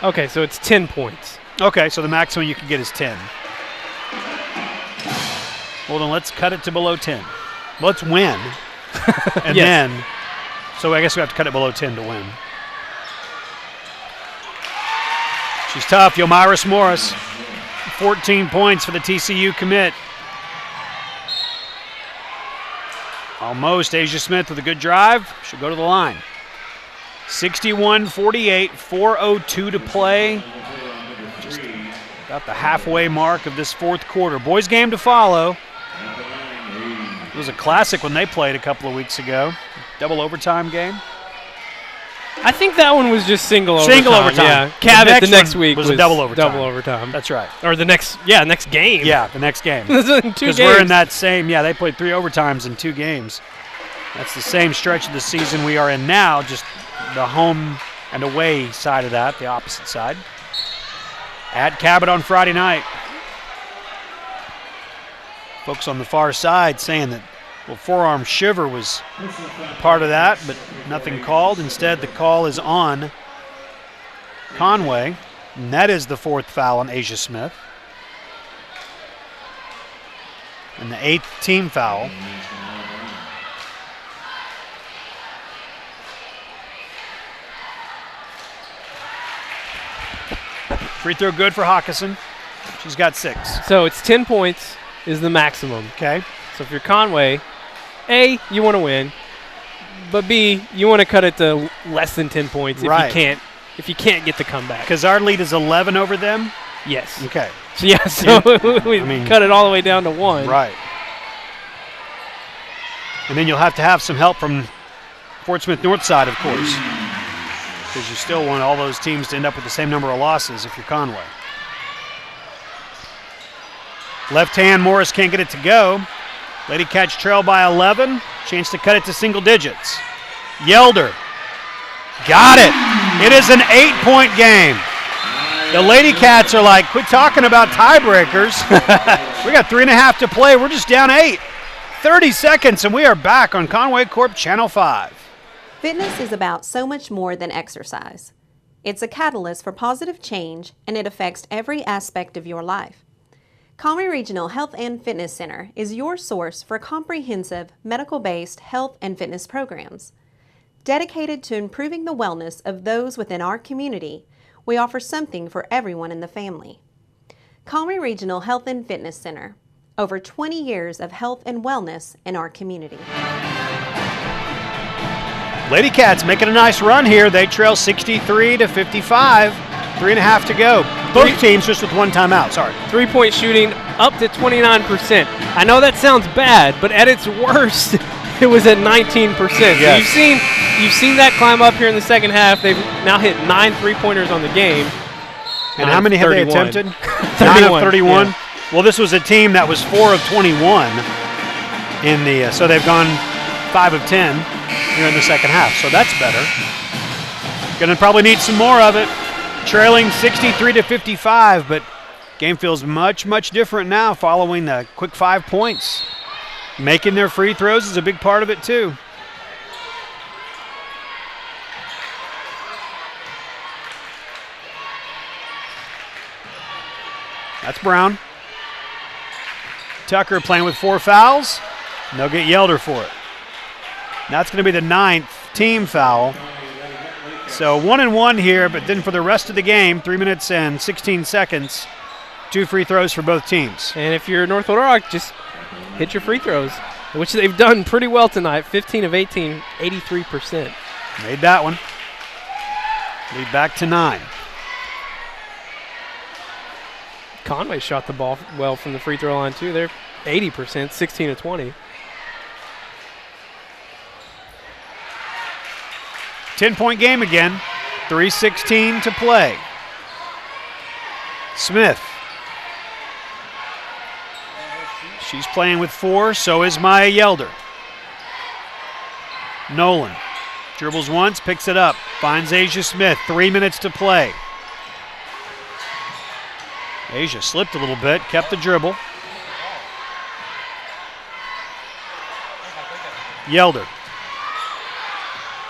Okay, so it's 10 points. Okay, so the maximum you can get is 10. Well, then let's cut it to below 10. Let's win. And then, so I guess we have to cut it below 10 to win. She's tough, Yomiris Morris. 14 points for the TCU commit. Almost. Asia Smith with a good drive. She'll go to the line. 61-48, 4:02 to play. Just about the halfway mark of this fourth quarter. Boys game to follow. It was a classic when they played a couple of weeks ago. Double overtime game. I think that one was just single overtime. Single overtime. Yeah. Cabot the next week was a double overtime. Double overtime. That's right. Or the next game. Yeah, the next game. Because we're in that same, they played 3 overtimes in 2 games. That's the same stretch of the season we are in now, just the home and away side of that, the opposite side. At Cabot on Friday night. Folks on the far side saying that, well, forearm shiver was part of that, but nothing called. Instead, the call is on Conway, and that is the 4th foul on Asia Smith. And the 8th team foul. Free throw good for Hawkinson. She's got 6. So it's 10 points is the maximum. Okay. So if you're Conway, A, you want to win, but B, you want to cut it to less than 10 points if you can't get the comeback. Because our lead is 11 over them? Yes. Okay. So we cut it all the way down to 1. Right. And then you'll have to have some help from Fort Smith North side, of course, because you still want all those teams to end up with the same number of losses if you're Conway. Left hand, Morris can't get it to go. Lady Cats trail by 11. Chance to cut it to single digits. Yelder. Got it. It is an 8-point game. The Lady Cats are like, quit talking about tiebreakers. We got 3.5 to play. We're just down 8. 30 seconds, and we are back on Conway Corp Channel 5. Fitness is about so much more than exercise. It's a catalyst for positive change, and it affects every aspect of your life. Conway Regional Health and Fitness Center is your source for comprehensive, medical-based health and fitness programs. Dedicated to improving the wellness of those within our community, we offer something for everyone in the family. Conway Regional Health and Fitness Center, over 20 years of health and wellness in our community. Lady Cats making a nice run here. They trail 63-55. 3.5 to go. Both teams just with 1 timeout. Sorry. 3-point shooting up to 29%. I know that sounds bad, but at its worst, it was at 19%. Yes. So you've seen that climb up here in the second half. They've now hit 9 3-pointers on the game. And how many have they attempted? 9 of 31. Yeah. Well, this was a team that was 4 of 21 in the. So they've gone 5 of 10 here in the second half. So that's better. Going to probably need some more of it. Trailing 63-55, but game feels much, much different now following the quick 5 points. Making their free throws is a big part of it too. That's Brown. Tucker playing with 4 fouls. And they'll get Yelder for it. That's going to be the 9th team foul. So 1-1 here, but then for the rest of the game, 3 minutes and 16 seconds, 2 free throws for both teams. And if you're North Little Rock, just hit your free throws, which they've done pretty well tonight. 15 of 18, 83%. Made that one. Lead back to 9. Conway shot the ball well from the free throw line, too. They're 80%, 16 of 20. 10-point game again. 3:16 to play. Smith. She's playing with 4, so is Maya Yelder. Nolan dribbles once, picks it up, finds Asia Smith. 3 minutes to play. Asia slipped a little bit, kept the dribble. Yelder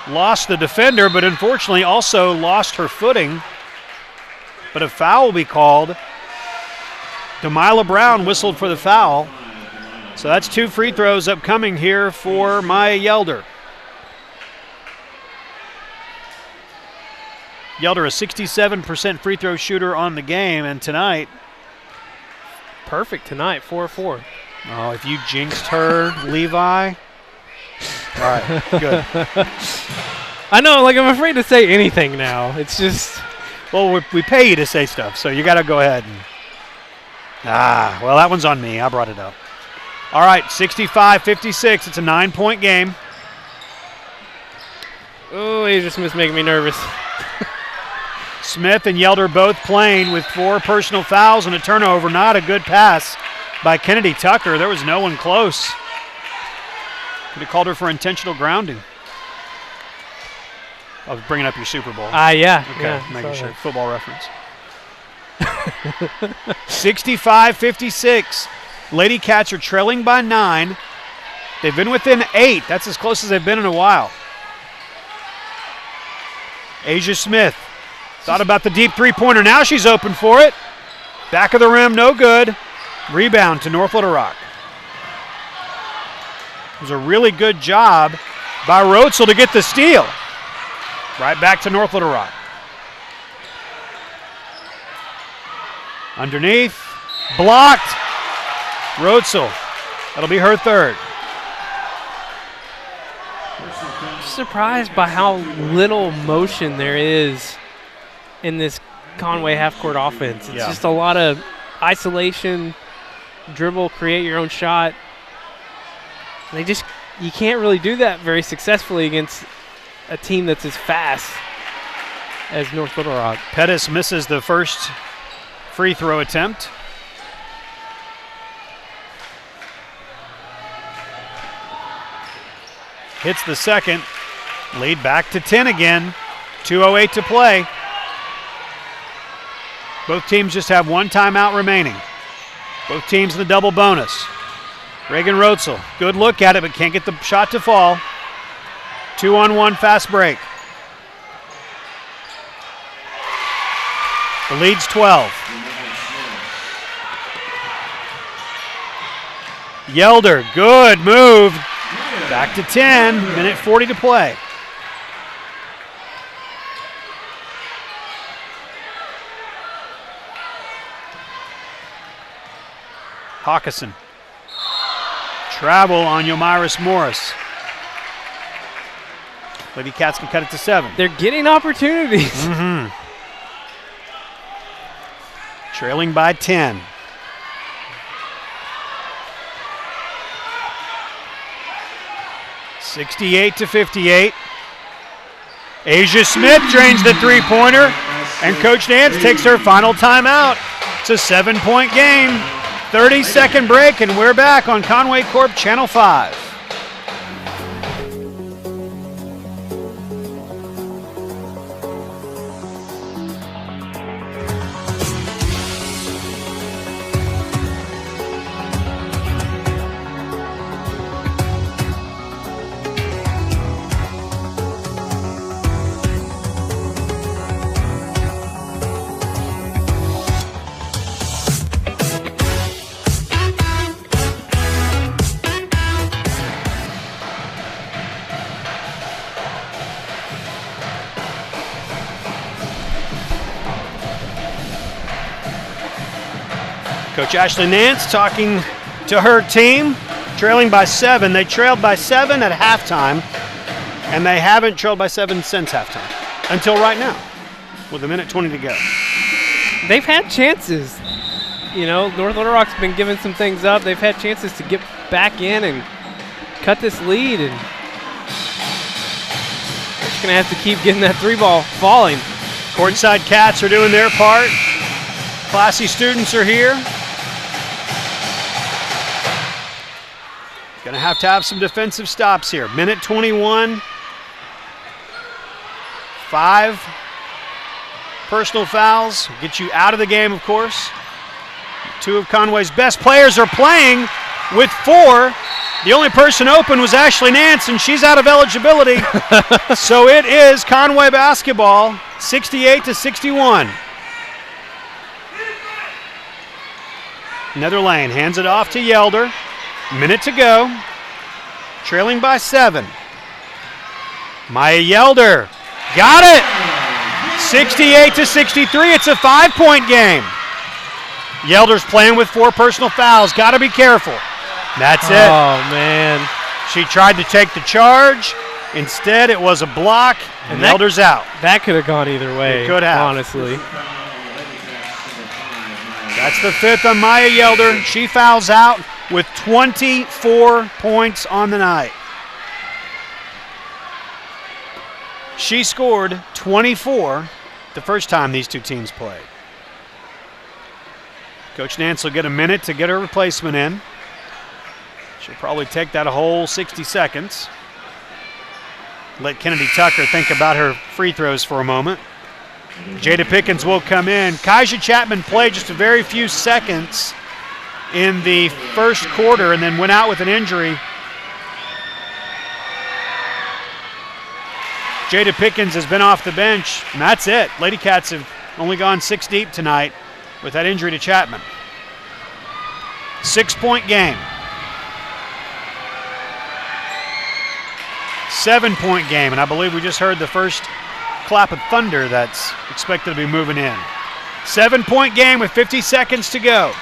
lost the defender, but unfortunately also lost her footing. But a foul will be called. Delilah Brown whistled for the foul. So that's 2 free throws upcoming here for Maya Yelder. Yelder, a 67% free throw shooter on the game, and tonight. Perfect tonight, 4-4. Oh, if you jinxed her, Levi. All right, good. I know, like, I'm afraid to say anything now. It's just. Well, we pay you to say stuff, so you got to go ahead and. Well, that one's on me. I brought it up. All right, 65-56. It's a 9-point game. Oh, Asia Smith's making me nervous. Smith and Yelder both playing with 4 personal fouls and a turnover. Not a good pass by Kennedy Tucker. There was no one close. Could have called her for intentional grounding. I was bringing up your Super Bowl. Yeah. Okay, yeah, making sure. Football reference. 65-56. Lady Cats are trailing by 9. They've been within 8. That's as close as they've been in a while. Asia Smith thought about the deep three-pointer. Now she's open for it. Back of the rim, no good. Rebound to North Little Rock. It was a really good job by Rotzel to get the steal. Right back to North Little Rock. Underneath, blocked. Rotzel, that'll be her 3rd. Surprised by how little motion there is in this Conway half-court offense. It's just a lot of isolation, dribble, create your own shot. You can't really do that very successfully against a team that's as fast as North Little Rock. Pettis misses the first free throw attempt. Hits the second. Lead back to 10 again. 2:08 to play. Both teams just have 1 timeout remaining. Both teams in the double bonus. Reagan Rotzel, good look at it, but can't get the shot to fall. 2-on-1 fast break. The lead's 12. Yelder, good move. Back to 10, minute 40 to play. Hawkinson. Travel on Yomiris Morris. Lady Cats can cut it to 7. They're getting opportunities. Trailing by 10. (68-58). Asia Smith drains the three-pointer, and Coach Nance takes her final timeout. It's a 7-point game. 30-second break, and we're back on Conway Corp Channel 5. Coach Ashley Nance talking to her team, trailing by 7. They trailed by 7 at halftime, and they haven't trailed by 7 since halftime until right now, with 1:20 to go. They've had chances. You know, North Little Rock's been giving some things up. They've had chances to get back in and cut this lead, and they're just going to have to keep getting that 3-ball falling. Courtside Cats are doing their part. Classy students are here. Going to have some defensive stops here. 1:21. 5 personal fouls. Get you out of the game, of course. 2 of Conway's best players are playing with 4. The only person open was Ashley Nance, and she's out of eligibility. So it is Conway basketball, 68-61. Netherlane hands it off to Yelder. Minute to go. Trailing by 7. Maya Yelder got it. 68-63. It's a 5-point game. Yelder's playing with 4 personal fouls. Got to be careful. That's it. Oh, man. She tried to take the charge. Instead, it was a block, and Yelder's out. That could have gone either way. It could have. Honestly. That's the 5th on Maya Yelder. She fouls out with 24 points on the night. She scored 24 the first time these two teams played. Coach Nance will get a minute to get her replacement in. She'll probably take that a whole 60 seconds. Let Kennedy Tucker think about her free throws for a moment. Jada Pickens will come in. Kaija Chapman played just a very few seconds in the first quarter and then went out with an injury. Jada Pickens has been off the bench, and that's it. Lady Cats have only gone 6 deep tonight with that injury to Chapman. 6-point game. 7-point game, and I believe we just heard the first clap of thunder that's expected to be moving in. 7-point game with 50 seconds to go.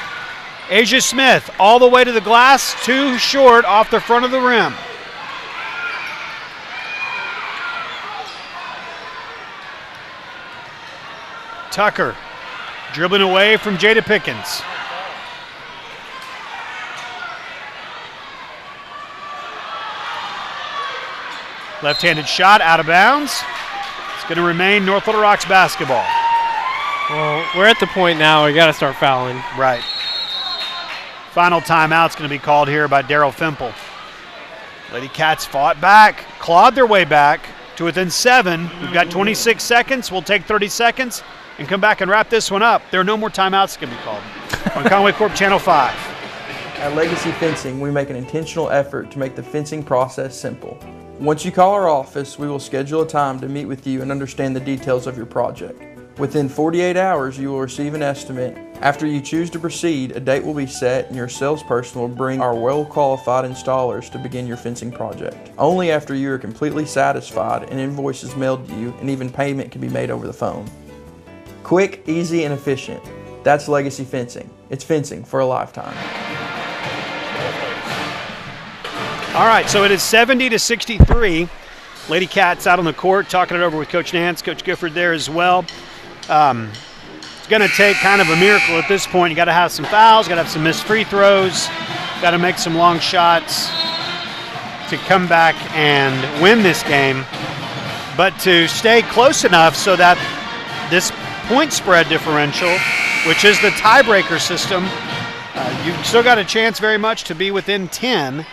Asia Smith all the way to the glass, too short off the front of the rim. Tucker dribbling away from Jada Pickens. Left-handed shot out of bounds. It's going to remain North Little Rock's basketball. Well, we're at the point now we got to start fouling. Right. Final timeout's going to be called here by Daryl Fimple. Lady Cats fought back, clawed their way back to within 7. We've got 26 seconds. We'll take 30 seconds and come back and wrap this one up. There are no more timeouts going to be called on Conway Corp Channel 5. At Legacy Fencing, we make an intentional effort to make the fencing process simple. Once you call our office, we will schedule a time to meet with you and understand the details of your project. Within 48 hours, you will receive an estimate. After you choose to proceed, a date will be set and your salesperson will bring our well-qualified installers to begin your fencing project. Only after you are completely satisfied, an invoice is mailed to you and even payment can be made over the phone. Quick, easy, and efficient. That's Legacy Fencing. It's fencing for a lifetime. All right, so it is 70-63. Lady Cats out on the court, talking it over with Coach Nance, Coach Gifford there as well. It's going to take kind of a miracle at this point. You got to have some fouls, got to have some missed free throws, got to make some long shots to come back and win this game. But to stay close enough so that this point spread differential, which is the tiebreaker system, you've still got a chance very much to be within 10.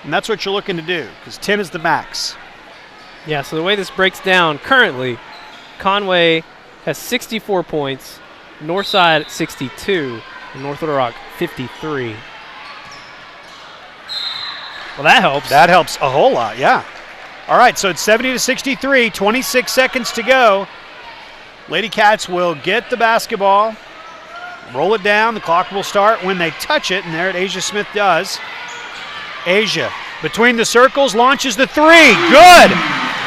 And that's what you're looking to do, because 10 is the max. Yeah, so the way this breaks down currently, Conway has 64 points, Northside 62, and North Little Rock 53. Well, that helps. That helps a whole lot, yeah. All right, so it's 70-63, 26 seconds to go. Lady Cats will get the basketball, roll it down. The clock will start when they touch it, and there Asia Smith does. Asia, between the circles, launches the 3. Good!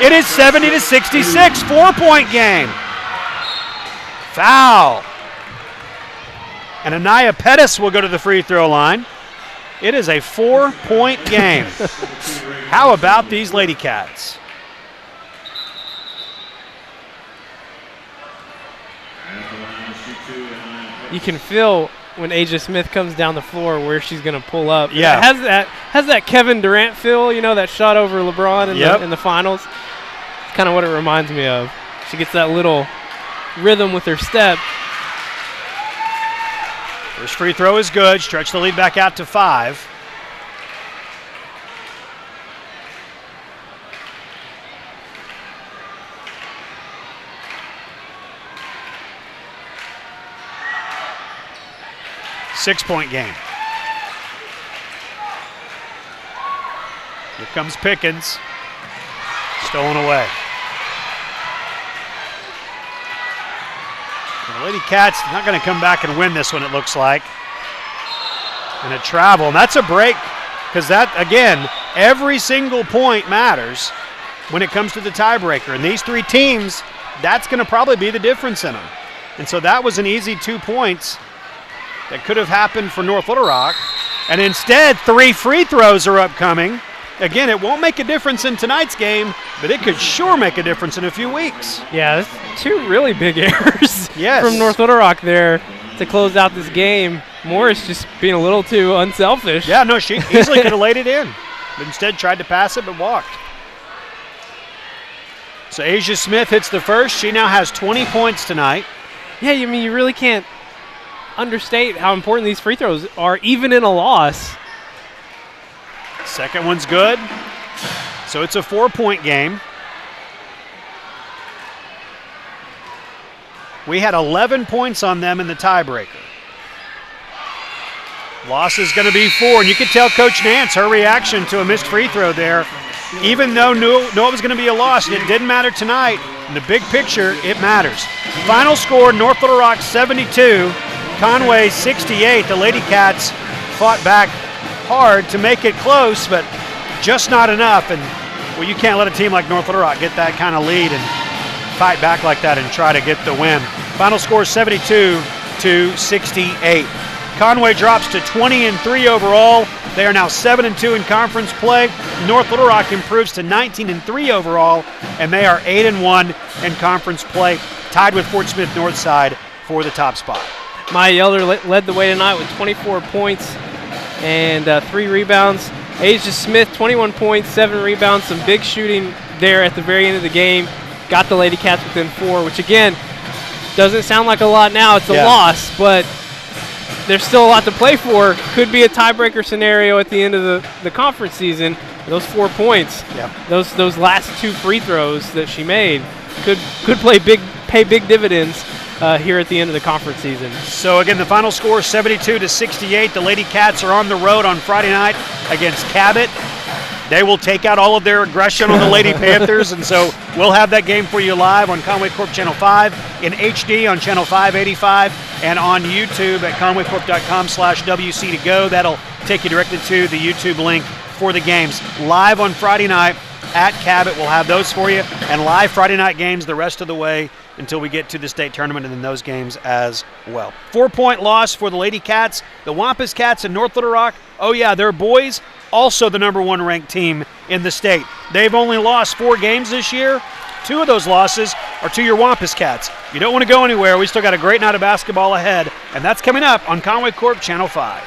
It is 70-66, 4-point game. Foul. And Anaya Pettis will go to the free throw line. It is a 4-point game. How about these Lady Cats? You can feel when Asia Smith comes down the floor where she's going to pull up. Yeah. It has that Kevin Durant feel, that shot over LeBron in the finals. It's kind of what it reminds me of. She gets that little rhythm with her step. First free throw is good. Stretch the lead back out to 5. Six-point game. Here comes Pickens. Stolen away. The Lady Cats not going to come back and win this one, it looks like. And a travel. And that's a break, because that, again, every single point matters when it comes to the tiebreaker. And these three teams, that's going to probably be the difference in them. And so that was an easy 2 points that could have happened for North Little Rock. And instead, 3 free throws are upcoming. Again, it won't make a difference in tonight's game, but it could sure make a difference in a few weeks. Yeah, that's 2 really big errors from North Little Rock there to close out this game. Morris just being a little too unselfish. Yeah, no, she easily could have laid it in, but instead tried to pass it but walked. So Asia Smith hits the first. She now has 20 points tonight. Yeah, you really can't understate how important these free throws are, even in a loss. Second one's good. So it's a 4-point game. We had 11 points on them in the tiebreaker. Loss is going to be 4, and you could tell Coach Nance, her reaction to a missed free throw there, even though knew it was going to be a loss, and it didn't matter tonight. In the big picture, it matters. Final score, North Little Rock 72, Conway 68. The Lady Cats fought back hard to make it close, but just not enough. And well, you can't let a team like North Little Rock get that kind of lead and fight back like that and try to get the win. Final score 72-68. Conway drops to 20-3 overall. They are now 7-2 in conference play. North Little Rock improves to 19-3 overall, and they are 8-1 in conference play, tied with Fort Smith Northside for the top spot. Maya Elder led the way tonight with 24 points and 3 rebounds. Asia Smith, 21 points, 7 rebounds, some big shooting there at the very end of the game. Got the Lady Cats within 4, which again, doesn't sound like a lot now. It's a loss, but there's still a lot to play for. Could be a tiebreaker scenario at the end of the conference season. Those 4 points, those last 2 free throws that she made could pay big dividends here at the end of the conference season. So again, the final score 72-68. The Lady Cats are on the road on Friday night against Cabot. They will take out all of their aggression on the Lady Panthers, and so we'll have that game for you live on Conway Corp Channel 5, in HD on Channel 585, and on YouTube at conwaycorp.com/WC2go. That'll take you directly to the YouTube link for the games. Live on Friday night at Cabot, we'll have those for you, and live Friday night games the rest of the way until we get to the state tournament and then those games as well. 4-point loss for the Lady Cats. The Wampus Cats in North Little Rock, oh yeah, they're boys, also the #1 ranked team in the state. They've only lost 4 games this year. 2 of those losses are to your Wampus Cats. You don't want to go anywhere. We still got a great night of basketball ahead, and that's coming up on Conway Corp Channel 5.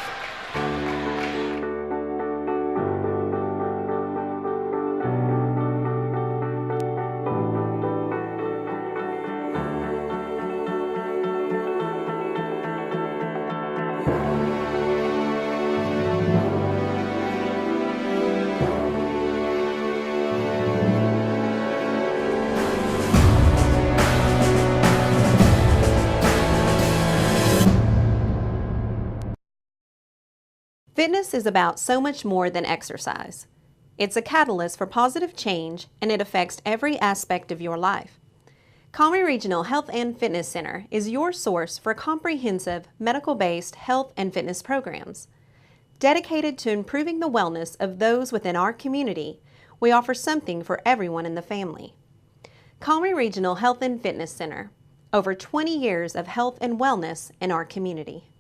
Fitness is about so much more than exercise. It's a catalyst for positive change, and it affects every aspect of your life. Conway Regional Health and Fitness Center is your source for comprehensive, medical-based health and fitness programs. Dedicated to improving the wellness of those within our community, we offer something for everyone in the family. Conway Regional Health and Fitness Center, over 20 years of health and wellness in our community.